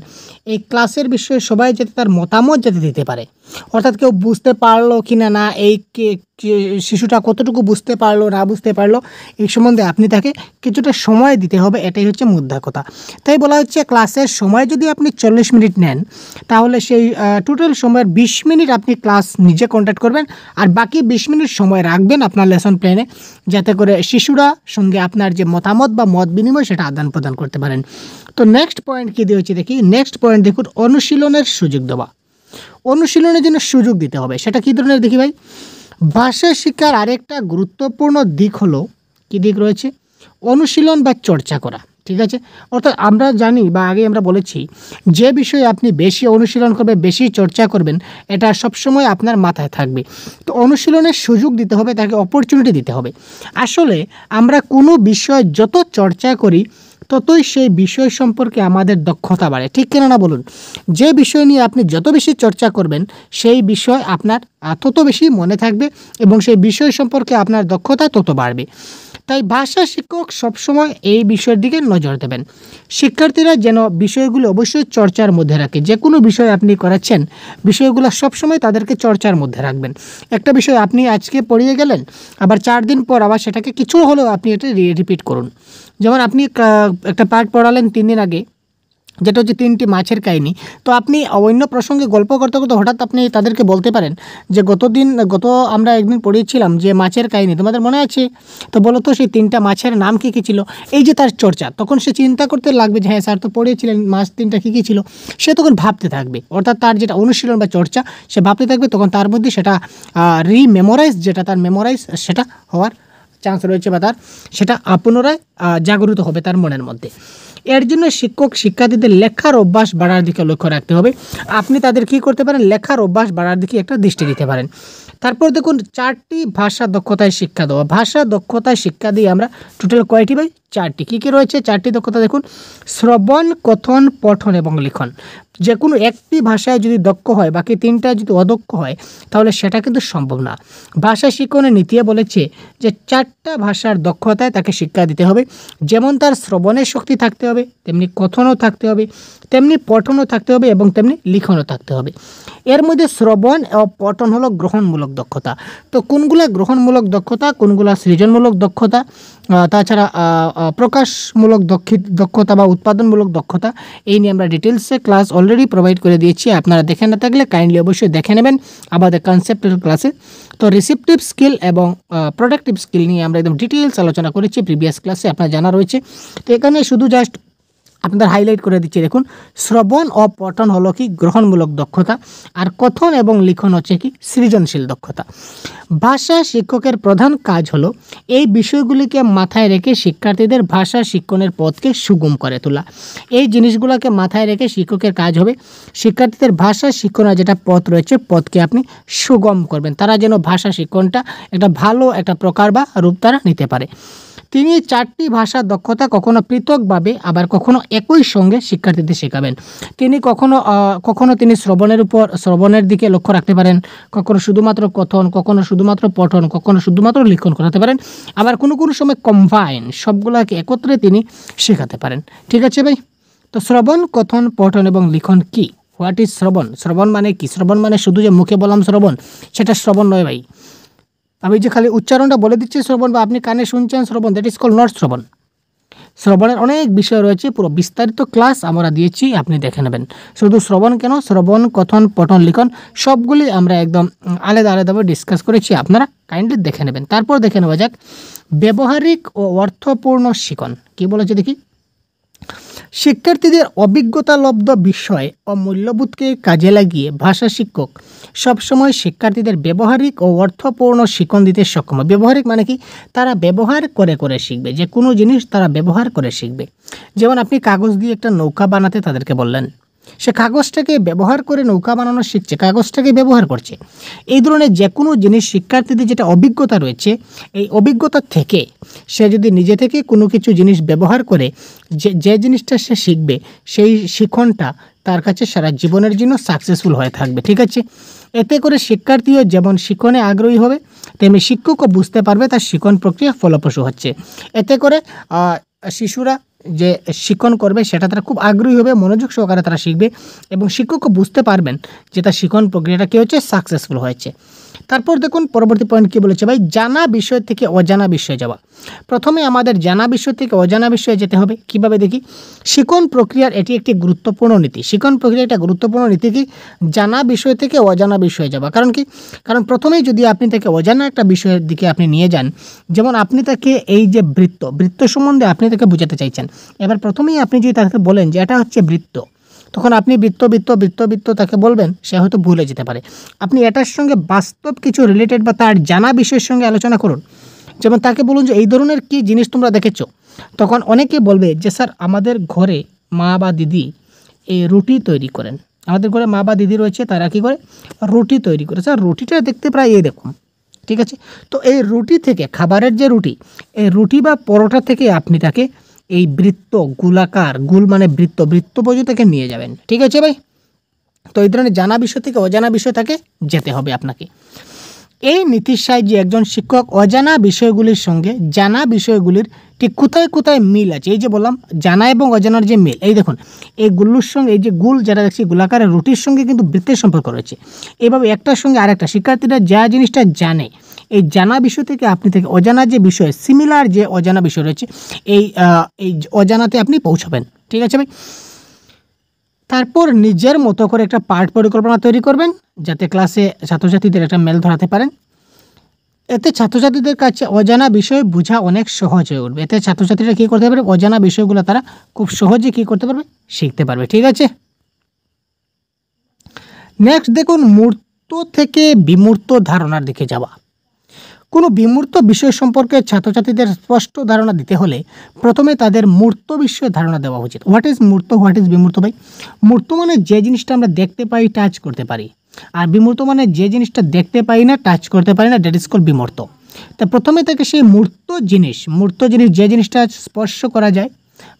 S1: এই ক্লাসের বিষয়ে সবাই যাতে তার মতামত যাতে দিতে পারে, অর্থাৎ কেউ বুঝতে পারলো কি না না, এই শিশুটা কতটুকু বুঝতে পারলো না বুঝতে পারলো, এই সম্বন্ধে আপনি তাকে কিছুটা সময় দিতে হবে, এটাই হচ্ছে মুদ্রা কথা। তাই বলা হচ্ছে ক্লাসের সময় যদি আপনি 40 মিনিট নেন, তাহলে সেই টোটাল সময়ের 20 মিনিট আপনি ক্লাস নিজে কন্ডাক্ট করবেন, আর বাকি 20 মিনিট সময় রাখবেন আপনার লেসন প্ল্যানে, যাতে করে শিশুরা সঙ্গে আপনার যে মতামত বা মত বিনিময় সেটা আদান প্রদান করতে পারেন। তো নেক্সট পয়েন্ট কী দিয়েছি দেখি, নেক্সট পয়েন্ট দেখুন, অনুশীলনের সুযোগ দেওয়া। অনুশীলনের জন্য সুযোগ দিতে হবে, সেটা কী ধরনের দেখি ভাই। ভাষা শিক্ষার আরেকটা গুরুত্বপূর্ণ দিক হলো, কী দিক রয়েছে, অনুশীলন বা চর্চা করা। ঠিক আছে, অর্থাৎ আমরা জানি বা আগে আমরা বলেছি, যে বিষয়ে আপনি বেশি অনুশীলন করবেন, বেশি চর্চা করবেন, এটা সবসময় আপনার মাথায় থাকবে। তো অনুশীলনের সুযোগ দিতে হবে, তাকে অপরচুনিটি দিতে হবে। আসলে আমরা কোনো বিষয় যত চর্চা করি, ততই সেই বিষয় সম্পর্কে আমাদের দক্ষতা বাড়ে, ঠিক কিনা না বলুন। যে বিষয় নিয়ে আপনি যত বেশি চর্চা করবেন, সেই বিষয় আপনার তত বেশি মনে থাকবে এবং সেই বিষয় সম্পর্কে আপনার দক্ষতা তত বাড়বে। তাই ভাষা শিক্ষক সবসময় এই বিষয়ের দিকে নজর দেবেন। শিক্ষার্থীরা যেন বিষয়গুলো অবশ্যই চর্চার মধ্যে রাখে। যে কোনো বিষয় আপনি করাচ্ছেন, বিষয়গুলো সবসময় তাদেরকে চর্চার মধ্যে রাখবেন। একটা বিষয় আপনি আজকে পড়িয়ে গেলেন, আবার 4 দিন পর আবার সেটাকে কিছু হলেও আপনি এটা রিপিট করুন। যেমন আপনি একটা পার্ট পড়ালেন 3 দিন আগে, যেটা হচ্ছে 3টি মাছের কাহিনী, তো আপনি অন্য প্রসঙ্গে গল্প করতে করতে হঠাৎ আপনি তাদেরকে বলতে পারেন যে গত আমরা একদিন পড়িয়েছিলাম যে মাছের কাহিনী, তোমাদের মনে আছে? তো বলো তো সেই 3টা মাছের নাম কী কী ছিল? এই যে তার চর্চা, তখন সে চিন্তা করতে লাগবে যে হ্যাঁ স্যার তো পড়িয়েছিলেন মাছ 3টা কী কী ছিল। সে তখন ভাবতে থাকবে, অর্থাৎ তার যেটা অনুশীলন বা চর্চা, সে ভাবতে থাকবে, তখন তার মধ্যে সেটা রিমেমোরাইজ, যেটা তার মেমোরাইজ সেটা হওয়ার চান্স রয়েছে, বা তার সেটা পুনরায় জাগরিত হবে তার মনের মধ্যে। এর জন্য শিক্ষক শিক্ষার্থীদের লেখার অভ্যাস বাড়ার দিকে লক্ষ্য রাখতে হবে। আপনি তাদের কী করতে পারেন, লেখার অভ্যাস বাড়ার দিকে একটা দৃষ্টি দিতে পারেন। তারপর দেখুন 4টি ভাষা দক্ষতায় শিক্ষা দেওয়া। ভাষা দক্ষতায় শিক্ষা দিয়ে আমরা টোটাল কয়টি ভাই? 4টি। কী কী রয়েছে 4টি দক্ষতা দেখুন, শ্রবণ, কথন, পঠন এবং লিখন। যে কোনো একটি ভাষায় যদি দক্ষ হয়, বাকি 3টা যদি অদক্ষ হয়, তাহলে সেটা কিন্তু সম্ভব না। ভাষা শিক্ষণের নীতিয়ে বলেছে যে 4টা ভাষার দক্ষতায় তাকে শিক্ষা দিতে হবে। যেমন তার শ্রবণের শক্তি থাকতে হবে, তেমনি কথনও থাকতে হবে, তেমনি পঠনও থাকতে হবে এবং তেমনি লিখনও থাকতে হবে। এর মধ্যে শ্রবণ ও পঠন হলো গ্রহণমূলক দক্ষতা। তো কোনগুলা গ্রহণমূলক দক্ষতা, কোনগুলা সৃজনমূলক দক্ষতা, তাছাড়া প্রকাশমূলক দক্ষতা বা উৎপাদনমূলক দক্ষতা, এই নিয়ে আমরা ডিটেলসে ক্লাস অলরেডি প্রোভাইড করে দিয়েছি। আপনারা দেখে না থাকলে কাইন্ডলি অবশ্যই দেখে নেবেন আমাদের কনসেপ্টের ক্লাসে। তো রিসিপটিভ স্কিল এবং প্রোডাক্টিভ স্কিল নিয়ে আমরা একদম ডিটেলস আলোচনা করেছি প্রিভিয়াস ক্লাসে, আপনার জানা রয়েছে। তো এখানে শুধু জাস্ট আপনাদের হাইলাইট করে দিচ্ছি, দেখুন শ্রবণ ও পঠন হলো কি গ্রহণমূলক দক্ষতা, আর কথন এবং লিখন হচ্ছে কি সৃজনশীল দক্ষতা। ভাষা শিক্ষকের প্রধান কাজ হলো এই বিষয়গুলিকে মাথায় রেখে শিক্ষার্থীদের ভাষা শিক্ষণের পথকে সুগম করে তোলা। এই জিনিসগুলোকে মাথায় রেখে শিক্ষকের কাজ হবে শিক্ষার্থীদের ভাষা শিক্ষণের যেটা পথ রয়েছে, পথকে আপনি সুগম করবেন, তারা যেন ভাষা শিক্ষণটা একটা ভালো একটা প্রকার বা রূপ তারা নিতে পারে। তিনি 4টি ভাষার দক্ষতা কখনো পৃথকভাবে আবার কখনো একই সঙ্গে শিক্ষার্থীদের শেখাবেন। তিনি কখনো তিনি শ্রবণের দিকে লক্ষ্য রাখতে পারেন, কখনো শুধুমাত্র কথন, কখনো শুধুমাত্র পঠন, কখনো শুধুমাত্র লিখন করাতে পারেন, আবার কোনো সময় কম্বাইন সবগুলোকে একত্রে তিনি শেখাতে পারেন। ঠিক আছে ভাই? তো শ্রবণ, কথন, পঠন এবং লিখন কি? হোয়াট ইজ শ্রবণ? শ্রবণ মানে কি? শ্রবণ মানে শুধু যে মুখে বললাম শ্রবণ, সেটা শ্রবণ নয় ভাই। আমি যে খালি উচ্চারণটা বলে দিচ্ছি শ্রবণ, বা আপনি কানে শুনছেন শ্রবণ, দ্যাট ইজ কল নট শ্রবণ। শ্রবণের অনেক বিষয় রয়েছে, পুরো বিস্তারিত ক্লাস আমরা দিয়েছি, আপনি দেখে নেবেন। শুধু শ্রবণ কেন, শ্রবণ, কথন, পঠন, লিখন সবগুলি আমরা একদম আলাদা আলাদাভাবে ডিসকাস করেছি, আপনারা কাইন্ডলি দেখে নেবেন। তারপর দেখে নেওয়া যাক ব্যবহারিক ও অর্থপূর্ণ শিখন কী বলেছে দেখি। শিক্ষার্থীদের অভিজ্ঞতালব্ধ বিষয় ও মূল্যবোধকে কাজে লাগিয়ে ভাষা শিক্ষক সবসময় শিক্ষার্থীদের ব্যবহারিক ও অর্থপূর্ণ শিক্ষণ দিতে সক্ষম। ব্যবহারিক মানে কি? তারা ব্যবহার করে করে শিখবে, যে কোনো জিনিস তারা ব্যবহার করে শিখবে। যেমন আপনি কাগজ দিয়ে একটা নৌকা বানাতে তাদেরকে বললেন, সে কাগজটাকে ব্যবহার করে নৌকা বানানো শিখছে, কাগজটাকে ব্যবহার করছে। এই ধরনের যে কোনো জিনিস শিক্ষার্থীদের যেটা অভিজ্ঞতা রয়েছে, এই অভিজ্ঞতা থেকে সে যদি নিজে থেকে কোনো কিছু জিনিস ব্যবহার করে যে জিনিসটা সে শিখবে, সেই শিক্ষণটা তার কাছে সারা জীবনের জন্য সাকসেসফুল হয়ে থাকবে। ঠিক আছে? এতে করে শিক্ষার্থীও যেমন শিক্ষণে আগ্রহী হবে, তেমনি শিক্ষকও বুঝতে পারবে তার শিক্ষণ প্রক্রিয়া ফলপ্রসূ হচ্ছে। এতে করে শিশুরা যে শিখন করবে সেটা তারা খুব আগ্রহী হবে, মনোযোগ সহকারে তারা শিখবে এবং শিক্ষকও বুঝতে পারবেন যে তার শিখন প্রক্রিয়াটা কী হচ্ছে, সাকসেসফুল হয়েছে। তারপর দেখুন পরবর্তী পয়েন্ট কী বলেছে ভাই, জানা বিষয় থেকে অজানা বিষয়ে যাওয়া। প্রথমে আমাদের জানা বিষয় থেকে অজানা বিষয়ে যেতে হবে। কিভাবে দেখি, শিখন প্রক্রিয়ার এটি একটি গুরুত্বপূর্ণ নীতি। শিখন প্রক্রিয়া একটা গুরুত্বপূর্ণ নীতি কি, জানা বিষয় থেকে অজানা বিষয়ে যাওয়া। কারণ কি, কারণ প্রথমেই যদি আপনি তাকে অজানা একটা বিষয়ের দিকে আপনি নিয়ে যান, যেমন আপনি তাকে এই যে বৃত্ত সম্বন্ধে আপনি তাকে বোঝাতে চাইছেন, এবার প্রথমেই আপনি যদি তাকে বলেন যে এটা হচ্ছে বৃত্ত, তখন আপনি বৃত্ত তাকে বলবেন, সে হয়তো ভুলে যেতে পারে। আপনি এটার সঙ্গে বাস্তব কিছু রিলেটেড বা তার জানা বিষয়ের সঙ্গে আলোচনা করুন। যেমন তাকে বলুন যে এই ধরনের কি জিনিস তোমরা দেখেছো, তখন অনেকে বলবে যে স্যার আমাদের ঘরে মা বা দিদি এই রুটি তৈরি করেন, আমাদের ঘরে মা বা দিদি রয়েছে, তারা কী করে, রুটি তৈরি করে। স্যার রুটিটা দেখতে প্রায় এই দেখুন, ঠিক আছে। তো এই রুটি থেকে, খাবারের যে রুটি, এই রুটি বা পরোটা থেকে আপনি তাকে এই বৃত্ত, গোলাকার, গোল মানে বৃত্ত পর্যন্ত তাকে নিয়ে যাবেন, ঠিক আছে ভাই। তো এই ধরনের জানা বিষয় থেকে অজানা বিষয় তাকে যেতে হবে আপনাকে। এই নীতির সাহায্যে একজন শিক্ষক অজানা বিষয়গুলির সঙ্গে জানা বিষয়গুলির ঠিক কোথায় কোথায় মিল আছে, এই যে বললাম জানা এবং অজানার যে মিল, এই দেখুন এই গুল্লুর সঙ্গে এই যে গুল যেটা দেখছি গোলাকারের রুটির সঙ্গে কিন্তু বৃত্তের সম্পর্ক রয়েছে। এইভাবে একটার সঙ্গে আরেকটা, শিক্ষার্থীরা যা জিনিসটা জানে, এই জানা বিষয় থেকে আপনি থেকে অজানা যে বিষয়, সিমিলার যে অজানা বিষয় রয়েছে, এই অজানাতে আপনি পৌঁছাবেন, ঠিক আছে ভাই। তারপর নিজের মতো করে একটা পাঠ পরিকল্পনা তৈরি করবেন, যাতে ক্লাসে ছাত্রছাত্রীদের একটা মেল ধরাতে পারেন। এতে ছাত্রছাত্রীদের কাছে অজানা বিষয় বোঝা অনেক সহজ হয়ে উঠবে। এতে ছাত্রছাত্রীরা কী করতে পারবে, অজানা বিষয়গুলো তারা খুব সহজে কী করতে পারবে, শিখতে পারবে, ঠিক আছে। নেক্সট দেখুন, মূর্ত থেকে বিমূর্ত ধারণার দিকে যাওয়া। কোনো বিমূর্ত বিষয় সম্পর্কে ছাত্রছাত্রীদের স্পষ্ট ধারণা দিতে হলে প্রথমে তাদের মূর্ত বিষয়ে ধারণা দেওয়া উচিত। হোয়াট ইজ মূর্ত, হোয়াট ইজ বিমূর্ত ভাই? মূর্ত মানে যে জিনিসটা আমরা দেখতে পাই, টাচ করতে পারি, আর বিমূর্ত মানে যে জিনিসটা দেখতে পাই না, টাচ করতে পারি না, দ্যাট ইজ কল বিমূর্ত। তা প্রথমে তাকে সেই মূর্ত জিনিস যে জিনিসটা স্পর্শ করা যায়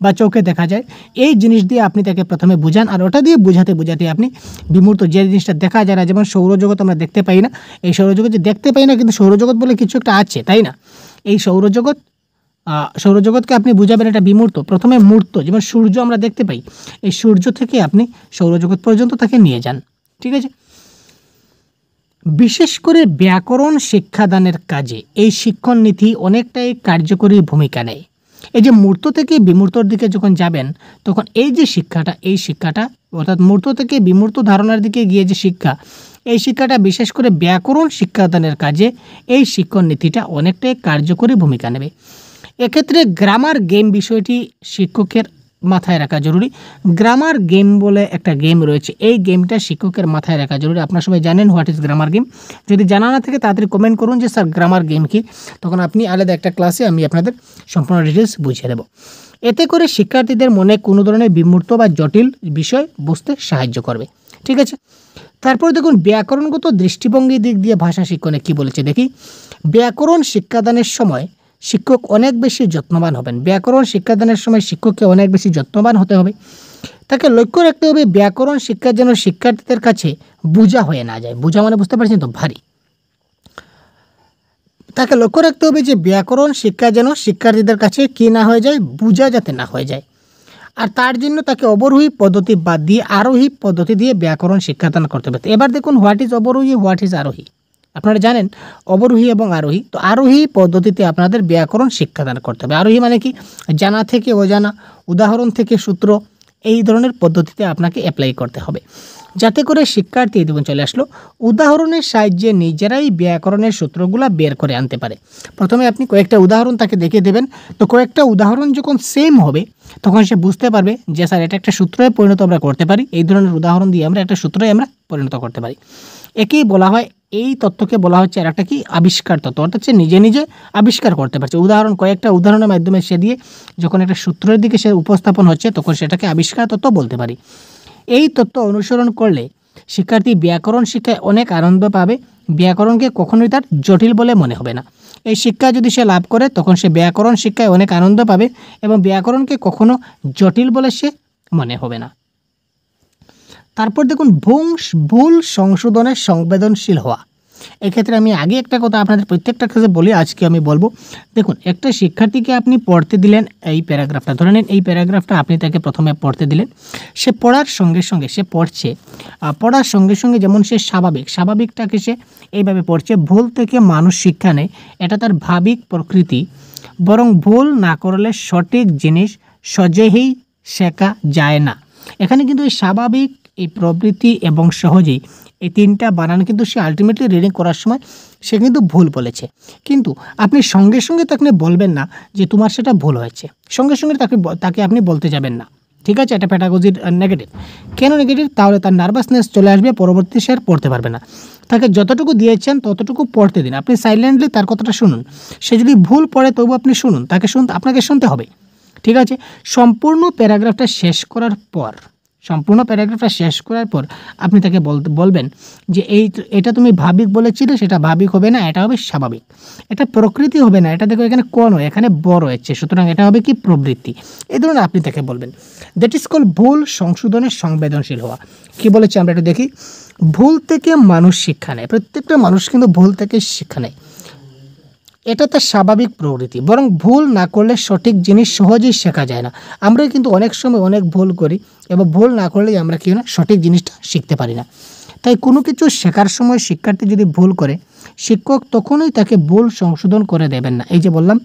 S1: বা চোখে দেখা যায়, এই জিনিস দিয়ে আপনি তাকে প্রথমে বোঝান, আর ওটা দিয়ে বোঝাতে আপনি বিমূর্ত যে জিনিসটা দেখা যায় না, যেমন সৌরজগৎ আমরা দেখতে পাই না, এই সৌরজগৎ যে দেখতে পাই না, কিন্তু সৌরজগৎ বলে কিছু একটা আছে, তাই না? এই সৌরজগৎকে আপনি বুঝাবেন এটা বিমূর্ত। প্রথমে মূর্ত, যেমন সূর্য আমরা দেখতে পাই, এই সূর্য থেকে আপনি সৌরজগৎ পর্যন্ত তাকে নিয়ে যান, ঠিক আছে। বিশেষ করে ব্যাকরণ শিক্ষাদানের কাজে এই শিক্ষণ নীতি অনেকটাই কার্যকরী ভূমিকা নেয়। এই যে মূর্ত থেকে বিমূর্তর দিকে যখন যাবেন, তখন এই যে শিক্ষাটা অর্থাৎ মূর্ত থেকে বিমূর্ত ধারণার দিকে গিয়ে যে এই শিক্ষাটা বিশেষ করে ব্যাকরণ শিক্ষাদানের কাজে এই শিক্ষণ নীতিটা অনেকটাই কার্যকরী ভূমিকা নেবে। এক্ষেত্রে গ্রামার গেম বিষয়টি শিক্ষকের মাথায় রাখা জরুরি। গ্রামার গেম বলে একটা গেম রয়েছে, এই গেমটা শিক্ষকের মাথায় রাখা জরুরি। আপনারা সবাই জানেন হোয়াট ইজ গ্রামার গেম। যদি জানা না থাকে তাড়াতাড়ি কমেন্ট করুন যে স্যার গ্রামার গেম কি, তখন আপনি আলাদা একটা ক্লাসে আমি আপনাদের সম্পূর্ণ ডিটেলস বুঝিয়ে দেবো। এতে করে শিক্ষার্থীদের মনে কোনো ধরনের বিমূর্ত বা জটিল বিষয় বুঝতে সাহায্য করবে, ঠিক আছে। তারপর দেখুন ব্যাকরণগত দৃষ্টিভঙ্গির দিক দিয়ে ভাষা শিক্ষণে কী বলেছে দেখি। ব্যাকরণ শিক্ষাদানের সময় শিক্ষক অনেক বেশি যত্নবান হবেন। ব্যাকরণ শিক্ষাদানের সময় শিক্ষককে অনেক বেশি যত্নবান হতে হবে। তাকে লক্ষ্য রাখতে হবে ব্যাকরণ শিক্ষা যেন শিক্ষার্থীদের কাছে বোঝা হয়ে না যায়। বোঝা মানে বুঝতে পারছেন তো, ভারী। তাকে লক্ষ্য রাখতে হবে যে ব্যাকরণ শিক্ষা যেন শিক্ষার্থীদের কাছে কী না হয়ে যায়, বোঝা যাতে না হয়ে যায়। আর তার জন্য তাকে অবরোহী পদ্ধতি বাদ দিয়ে আরোহী পদ্ধতি দিয়ে ব্যাকরণ শিক্ষাদান করতে হবে। এবার দেখুন হোয়াট ইজ অবরোহী, হোয়াট ইজ আরোহী। আপনারা জানেন অবরোহী এবং আরোহী। তো আরোহী পদ্ধতিতে আপনাদের ব্যাকরণ শিক্ষাদান করতে হবে। আরোহী মানে কি, জানা থেকে অজানা, উদাহরণ থেকে সূত্র, এই ধরনের পদ্ধতিতে আপনাকে অ্যাপ্লাই করতে হবে, যাতে করে শিক্ষার্থী দেখুন চলে আসলো উদাহরণের সাহায্যে নিজেরাই ব্যাকরণের সূত্রগুলো বের করে আনতে পারে। প্রথমে আপনি কয়েকটা উদাহরণ তাকে দেখিয়ে দেবেন। তো কয়েকটা উদাহরণ যখন সেম হবে তখন সে বুঝতে পারবে যে স্যার এটা একটা সূত্রে পরিণত আমরা করতে পারি, এই ধরনের উদাহরণ দিয়ে আমরা একটা সূত্রে আমরা পরিণত করতে পারি। একেই বলা হয়, এই তত্ত্বকে বলা হচ্ছে আর একটা কি, আবিষ্কার তত্ত্ব। অর্থাৎ সে নিজে নিজে আবিষ্কার করতে পারছে। কয়েকটা উদাহরণের মাধ্যমে সে দিয়ে যখন একটা সূত্রের দিকে সে উপস্থাপন হচ্ছে, তখন সেটাকে আবিষ্কার তত্ত্ব বলতে পারি। এই তত্ত্ব অনুসরণ করলে শিক্ষার্থী ব্যাকরণ শিক্ষায় অনেক আনন্দ পাবে। ব্যাকরণকে কখনোই তার জটিল বলে মনে হবে না। এই শিক্ষা যদি সে লাভ করে, তখন সে ব্যাকরণ শিক্ষায় অনেক আনন্দ পাবে এবং ব্যাকরণকে কখনো জটিল বলে সে মনে হবে না। তারপর দেখুন ভুল সংশোধনে সংবেদনশীল হওয়া। এক্ষেত্রে আমি আগে একটা কথা আপনাদের প্রত্যেকটা কাছে বলি, আজকে আমি বলবো। দেখুন, একটা শিক্ষার্থীকে আপনি পড়তে দিলেন এই প্যারাগ্রাফটা, ধরে নিন এই প্যারাগ্রাফটা আপনি তাকে প্রথমে পড়তে দিলেন। সে পড়ার সঙ্গে সঙ্গে সে পড়ছে, পড়ার সঙ্গে সঙ্গে যেমন সে স্বাভাবিকটাকে সে এইভাবে পড়ছে, ভুল থেকে মানুষ শিক্ষা নেয়, এটা তার ভাবিক প্রকৃতি, বরং ভুল না করলে সঠিক জিনিস সহজেই শেখা যায় না। এখানে কিন্তু এই স্বাভাবিক, এই প্রবৃত্তি এবং সহজেই, এই তিনটা বানান কিন্তু সে আলটিমেটলি রিডিং করার সময় সে কিন্তু ভুল বলেছে। কিন্তু আপনি সঙ্গে সঙ্গে তাকে বলবেন না যে তোমার সেটা ভুল হয়েছে, সঙ্গে সঙ্গে তাকে আপনি বলতে যাবেন না, ঠিক আছে? এটা প্যাডাগজির নেগেটিভ। কেন নেগেটিভ? তাহলে তার নার্ভাসনেস চলে আসবে, পরবর্তী সে আর পড়তে পারবে না। তাকে যতটুকু দিয়েছেন ততটুকু পড়তে দিন, আপনি সাইলেন্টলি তার কথাটা শুনুন। সে যদি ভুল পড়ে তবু আপনি শুনুন, আপনাকে শুনতে হবে, ঠিক আছে? সম্পূর্ণ প্যারাগ্রাফটা শেষ করার পর আপনি তাকে বলবেন যে এটা তুমি ভাবিক বলেছিলে, সেটা ভাবিক হবে না, এটা হবে স্বাভাবিক। এটা প্রকৃতি হবে না, এটা দেখো এখানে কোন, এখানে বড় হচ্ছে, সুতরাং এটা হবে কি প্রবৃত্তি। এই ধরনের আপনি তাকে বলবেন। দ্যাট ইজ কল ভুল সংশোধনে সংবেদনশীল হওয়া। কি বলেছি আমরা একটু দেখি। ভুল থেকে মানুষ শিক্ষা নেয়, প্রত্যেকটা মানুষ কিন্তু ভুল থেকে শিক্ষা নেয়, এটা তার স্বাভাবিক প্রবৃত্তি, বরং ভুল না করলে সঠিক জিনিস সহজেই শেখা যায় না। আমরা কিন্তু অনেক সময় অনেক ভুল করি, এবং ভুল না করলেই আমরা কি না সঠিক জিনিসটা শিখতে পারি না। তাই কোনো কিছু শেখার সময় শিক্ষার্থী যদি ভুল করে, শিক্ষক তখনই তাকে ভুল সংশোধন করে দেবেন না। এই যে বললাম,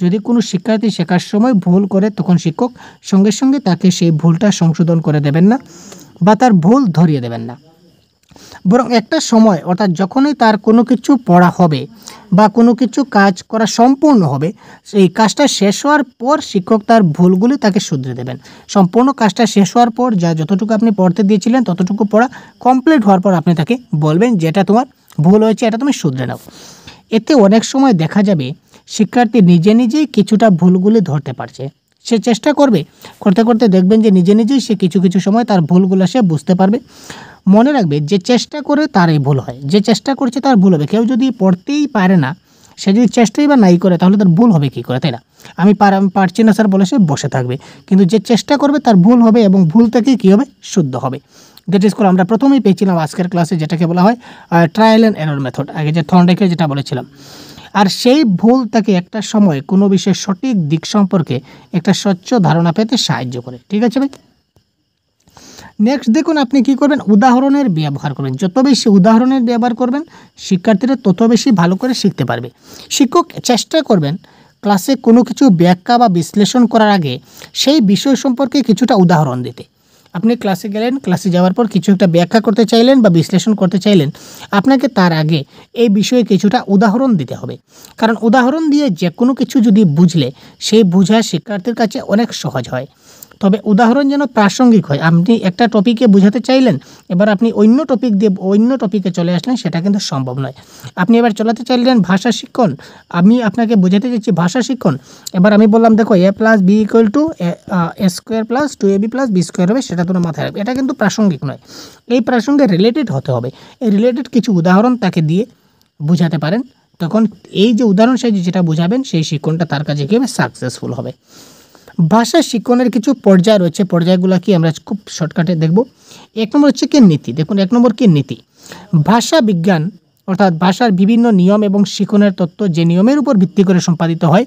S1: যদি কোনো শিক্ষার্থী শেখার সময় ভুল করে, তখন শিক্ষক সঙ্গে সঙ্গে তাকে সেই ভুলটা সংশোধন করে দেবেন না বা তার ভুল ধরিয়ে দেবেন না, বরং একটা সময়, অর্থাৎ যখনই তার কোনো কিছু পড়া হবে বা কোনো কিছু কাজ করা সম্পূর্ণ হবে, সেই কাজটা শেষ হওয়ার পর শিক্ষক তার ভুলগুলি তাকে শুধরে দেবেন। সম্পূর্ণ কাজটা শেষ হওয়ার পর যতটুকু আপনি পড়তে দিয়েছিলেন ততটুকু পড়া কমপ্লিট হওয়ার পর আপনি তাকে বলবেন যেটা তোমার ভুল হয়েছে, এটা তুমি শুধরে নাও। এতে অনেক সময় দেখা যাবে শিক্ষার্থী নিজে নিজেই কিছুটা ভুলগুলি ধরতে পারছে। সে চেষ্টা করতে করতে দেখবেন যে নিজে নিজেই সে কিছু কিছু সময় তার ভুলগুলো সে বুঝতে পারবে। মনে রাখবে, যে চেষ্টা করে তারই ভুল হয়, যে চেষ্টা করছে তার ভুল হবে। কেউ যদি পড়তেই পারে না, সে যদি চেষ্টাই বা নাই করে, তাহলে তার ভুল হবে কী করে, তাই না? আমি পারছি না স্যার বলে সে বসে থাকবে, কিন্তু যে চেষ্টা করবে তার ভুল হবে, এবং ভুল থেকেই কী হবে, শুদ্ধ হবে। দ্যাট ইজ কল আমরা প্রথমেই পেয়েছিলাম আজকের ক্লাসে, যেটাকে বলা হয় ট্রায়াল অ্যান্ড এরর মেথড, আগে যে থর্নডাইকে যেটা বলেছিলাম। আর সেই ভুল তাকে একটা সময় কোনো বিষয়ের সঠিক দিক সম্পর্কে একটা স্বচ্ছ ধারণা পেতে সাহায্য করে, ঠিক আছে ভাই? নেক্সট দেখুন, আপনি কি করবেন, উদাহরণের ব্যবহার করবেন। যত বেশি উদাহরণের ব্যবহার করবেন, শিক্ষার্থীরা তত বেশি ভালো করে শিখতে পারবে। শিক্ষক চেষ্টা করবেন ক্লাসে কোনো কিছু ব্যাখ্যা বা বিশ্লেষণ করার আগে সেই বিষয় সম্পর্কে কিছুটা উদাহরণ দিতে। আপনি ক্লাসে গেলেন, ক্লাসে যাওয়ার পর কিছু একটা ব্যাখ্যা করতে চাইলেন বা বিশ্লেষণ করতে চাইলেন, আপনাকে তার আগে এই বিষয়ে কিছুটা উদাহরণ দিতে হবে। কারণ উদাহরণ দিয়ে যে কোনো কিছু যদি বুঝলে, সেই বোঝা শিক্ষার্থীর কাছে অনেক সহজ হয়। তবে উদাহরণ যেন প্রাসঙ্গিক হয়। আপনি একটা টপিকে বোঝাতে চাইলেন, এবার আপনি অন্য টপিক দিয়ে অন্য টপিকে চলে আসলেন, সেটা কিন্তু সম্ভব নয়। আপনি এবার চলাতে চাইলেন ভাষা শিক্ষণ, আমি আপনাকে বোঝাতে চাইছি ভাষা শিক্ষণ, এবার আমি বললাম দেখো a + b = a² + 2ab + b² হবে, সেটা তোমরা মাথায় রাখবে। এটা কিন্তু প্রাসঙ্গিক নয়, এই প্রাসঙ্গে রিলেটেড হতে হবে। এই রিলেটেড কিছু উদাহরণ তাকে দিয়ে বোঝাতে পারেন, তখন এই যে উদাহরণ সাহায্যে যেটা বোঝাবেন, সেই শিক্ষণটা তার কাছে কী হবে, সাকসেসফুল হবে। ভাষা শিক্ষণের কিছু পর্যায় রয়েছে, পর্যায়গুলো কি আমরা খুব শর্টকাটে দেখব। 1 নম্বর হচ্ছে কি নীতি। দেখুন 1 নম্বর কি নীতি। ভাষা বিজ্ঞান অর্থাৎ ভাষার বিভিন্ন নিয়ম এবং শিক্ষণের তত্ত্ব যে নিয়মের উপর ভিত্তি করে সম্পাদিত হয়,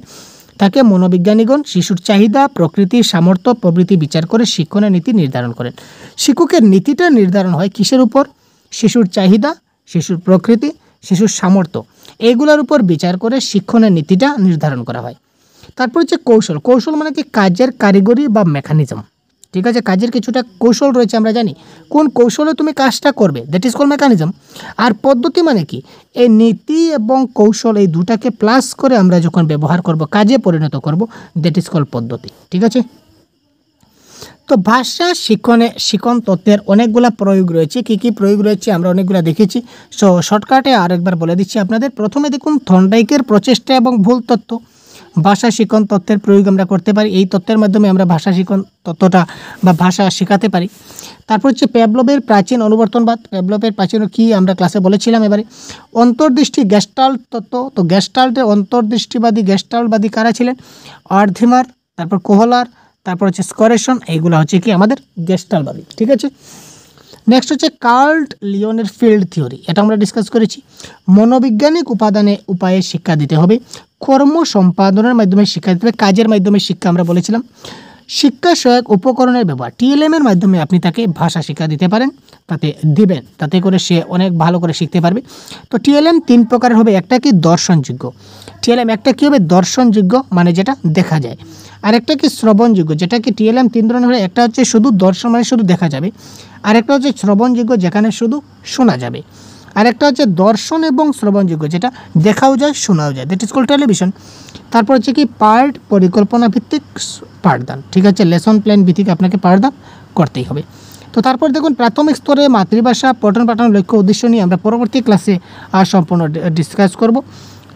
S1: তাকে মনোবিজ্ঞানীগণ শিশুর চাহিদা, প্রকৃতি, সামর্থ্য প্রভৃতি বিচার করে শিক্ষণের নীতি নির্ধারণ করেন। শিক্ষকের নীতিটা নির্ধারণ হয় কিসের উপর? শিশুর চাহিদা, শিশুর প্রকৃতি, শিশুর সামর্থ্য, এগুলোর উপর বিচার করে শিক্ষণের নীতিটা নির্ধারণ করা হয়। তারপর হচ্ছে কৌশল। কৌশল মানে কি, কাজের কারিগরি বা মেকানিজম, ঠিক আছে? কাজের কিছুটা কৌশল রয়েছে, আমরা জানি কোন কৌশলে তুমি কাজটা করবে, দ্যাট ইজ কল মেকানিজম। আর পদ্ধতি মানে কি, এই নীতি এবং কৌশল এই দুটাকে প্লাস করে আমরা যখন ব্যবহার করব, কাজে পরিণত করব, দ্যাট ইজ কল পদ্ধতি, ঠিক আছে? তো ভাষা শিক্ষণ তত্ত্বের অনেকগুলো প্রয়োগ রয়েছে। কী কী প্রয়োগ রয়েছে আমরা অনেকগুলো দেখেছি। সো শর্টকাটে আরেকবার বলে দিচ্ছি আপনাদের। প্রথমে দেখুন থর্নডাইকের প্রচেষ্টা এবং ভুল তত্ত্ব। ভাষা শিক্ষণ তত্ত্বের প্রয়োগ আমরা করতে পারি, এই তত্ত্বের মাধ্যমে আমরা ভাষা শিক্ষণ তত্ত্বটা বা ভাষা শেখাতে পারি। তারপর হচ্ছে প্যাভলভের প্রাচীন অনুবর্তনবাদ। প্যাভলভের প্রাচীন কি আমরা ক্লাসে বলেছিলাম। এবারে অন্তর্দৃষ্টি গ্যাস্টাল্ট তত্ত্ব। তো গ্যাস্টাল্টের গেস্টাল্টবাদী কারা ছিলেন? আর্ধিমার, তারপর কোহলার, তারপর হচ্ছে স্করেশন, এইগুলো হচ্ছে কি আমাদের গেস্টালবাদী, ঠিক আছে? নেক্সট হচ্ছে কার্ল লিওনের ফিল্ড থিওরি, এটা আমরা ডিসকাস করেছি। মনোবৈজ্ঞানিক উপায়ে শিক্ষা দিতে হবে, কর্ম সম্পাদনের মাধ্যমে শিক্ষা দিতে হবে, কাজের মাধ্যমে শিক্ষা আমরা বলেছিলাম। শিক্ষা সহায়ক উপকরণের ব্যবহার, টিএলএম এর মাধ্যমে আপনি তাকে ভাষা শিক্ষা দিতে পারেন, তাতে দিবেন, তাতে করে সে অনেক ভালো করে শিখতে পারবে। তো টিএলএম 3 প্রকারের হবে, একটা কি দর্শনযোগ্য টিএলএম, একটা কি হবে দর্শনযোগ্য মানে যেটা দেখা যায়, আর একটা কি শ্রবণযোগ্য, যেটা কি টিএলএম 3 ধরনের হয়, একটা হচ্ছে শুধু দর্শন মানে শুধু দেখা যাবে, আর একটা হচ্ছে শ্রবণযোগ্য যেখানে শুধু শোনা যাবে, আর একটা হচ্ছে দর্শন এবং শ্রবণযোগ্য যেটা দেখাও যায় শোনাও যায়, দ্যাট ইজ কল্ড টেলিভিশন। তারপর হচ্ছে কি পার্ট পরিকল্পনা ভিত্তিক পাঠদান, ঠিক আছে, লেসন প্ল্যান ভিত্তিক আপনাকে পাঠদান করতেই হবে। তো তারপর দেখুন প্রাথমিক স্তরে মাতৃভাষা পঠন পাঠনের লক্ষ্য উদ্দেশ্য নিয়ে আমরা পরবর্তী ক্লাসে সম্পূর্ণ ডিসকাস করব।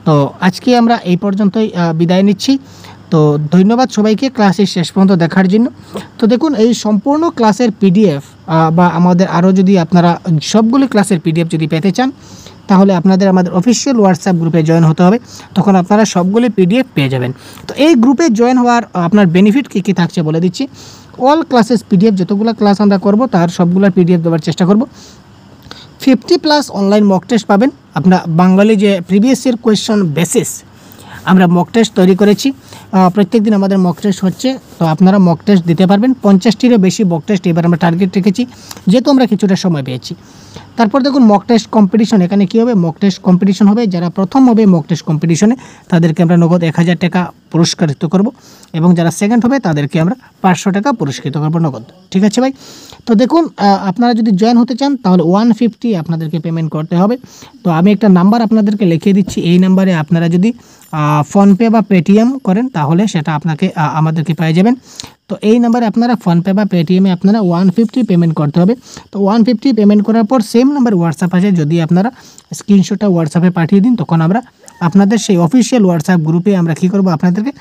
S1: তো আজকে আমরা এই পর্যন্তই বিদায় নিচ্ছি। তো ধন্যবাদ সবাইকে ক্লাসের শেষ পর্যন্ত দেখার জন্য। তো দেখুন এই সম্পূর্ণ ক্লাসের পিডিএফ বা আমাদের আরও যদি আপনারা সবগুলি ক্লাসের পিডিএফ যদি পেতে চান, তাহলে আপনাদের আমাদের অফিসিয়াল হোয়াটসঅ্যাপ গ্রুপে জয়েন হতে হবে, তখন আপনারা সবগুলি পিডিএফ পেয়ে যাবেন। তো এই গ্রুপে জয়েন হওয়ার আপনার বেনিফিট কী কী থাকছে বলে দিচ্ছি। অল ক্লাসেস পিডিএফ, যতগুলো ক্লাস আমরা করব তার সবগুলোর পিডিএফ দেওয়ার চেষ্টা করব। 50+ অনলাইন মক টেস্ট পাবেন, আপনার বাঙালি যে প্রিভিয়াস ইয়ার কোয়েশ্চন বেসিস আমরা মক টেস্ট তৈরি করেছি, প্রত্যেক দিন আমাদের মক টেস্ট হচ্ছে, তো আপনারা মক টেস্ট দিতে পারবেন। 50টিরও বেশি মক টেস্ট এবার আমরা টার্গেট রেখেছি, যেহেতু আমরা কিছুটা সময় পেয়েছি। তারপর দেখুন মক টেস্ট কম্পিটিশন, এখানে কী হবে মক টেস্ট কম্পিটিশন হবে, যারা প্রথম হবে মক টেস্ট কম্পিটিশনে তাদেরকে আমরা নগদ 1000 টাকা পুরস্কৃত করব, এবং যারা সেকেন্ড হবে তাদেরকে আমরা 500 টাকা পুরস্কৃত করবো নগদ, ঠিক আছে ভাই। তো দেখুন আপনারা যদি জয়েন হতে চান তাহলে 150 আপনাদেরকে পেমেন্ট করতে হবে। তো আমি একটা নাম্বার আপনাদেরকে লিখিয়ে দিচ্ছি, এই নাম্বারে আপনারা যদি ফোনপে বা পেটিএম করেন তাহলে সেটা আপনাকে আমাদেরকে পেয়ে যাবেন। তো এই নাম্বারে আপনারা ফোনপে বা পেটিএমে আপনারা 150 পেমেন্ট করতে হবে। তো 150 পেমেন্ট করার পর সেম নাম্বার হোয়াটসঅ্যাপ আছে, যদি আপনারা স্ক্রিনশটটা হোয়াটসঅ্যাপে পাঠিয়ে দিন, তখন আমরা আপনাদের সেই অফিসিয়াল হোয়াটসঅ্যাপ গ্রুপে আমরা কী করবো আপনাদেরকে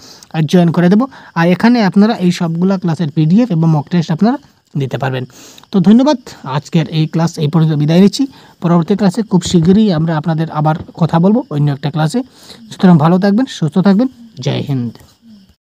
S1: জয়েন করে দেবো। আর এখানে আপনারা এই সবগুলো ক্লাসের পিডিএফ এবং মক টেস্ট আপনারা দিতে পারবেন। তো ধন্যবাদ, আজকের এই ক্লাস এই পর্যন্ত বিদায় নিচ্ছি। পরবর্তী ক্লাসে খুব শীঘ্রই আমরা আপনাদের আবার কথা বলবো অন্য একটা ক্লাসে। সুতরাং ভালো থাকবেন, সুস্থ থাকবেন, জয় হিন্দ।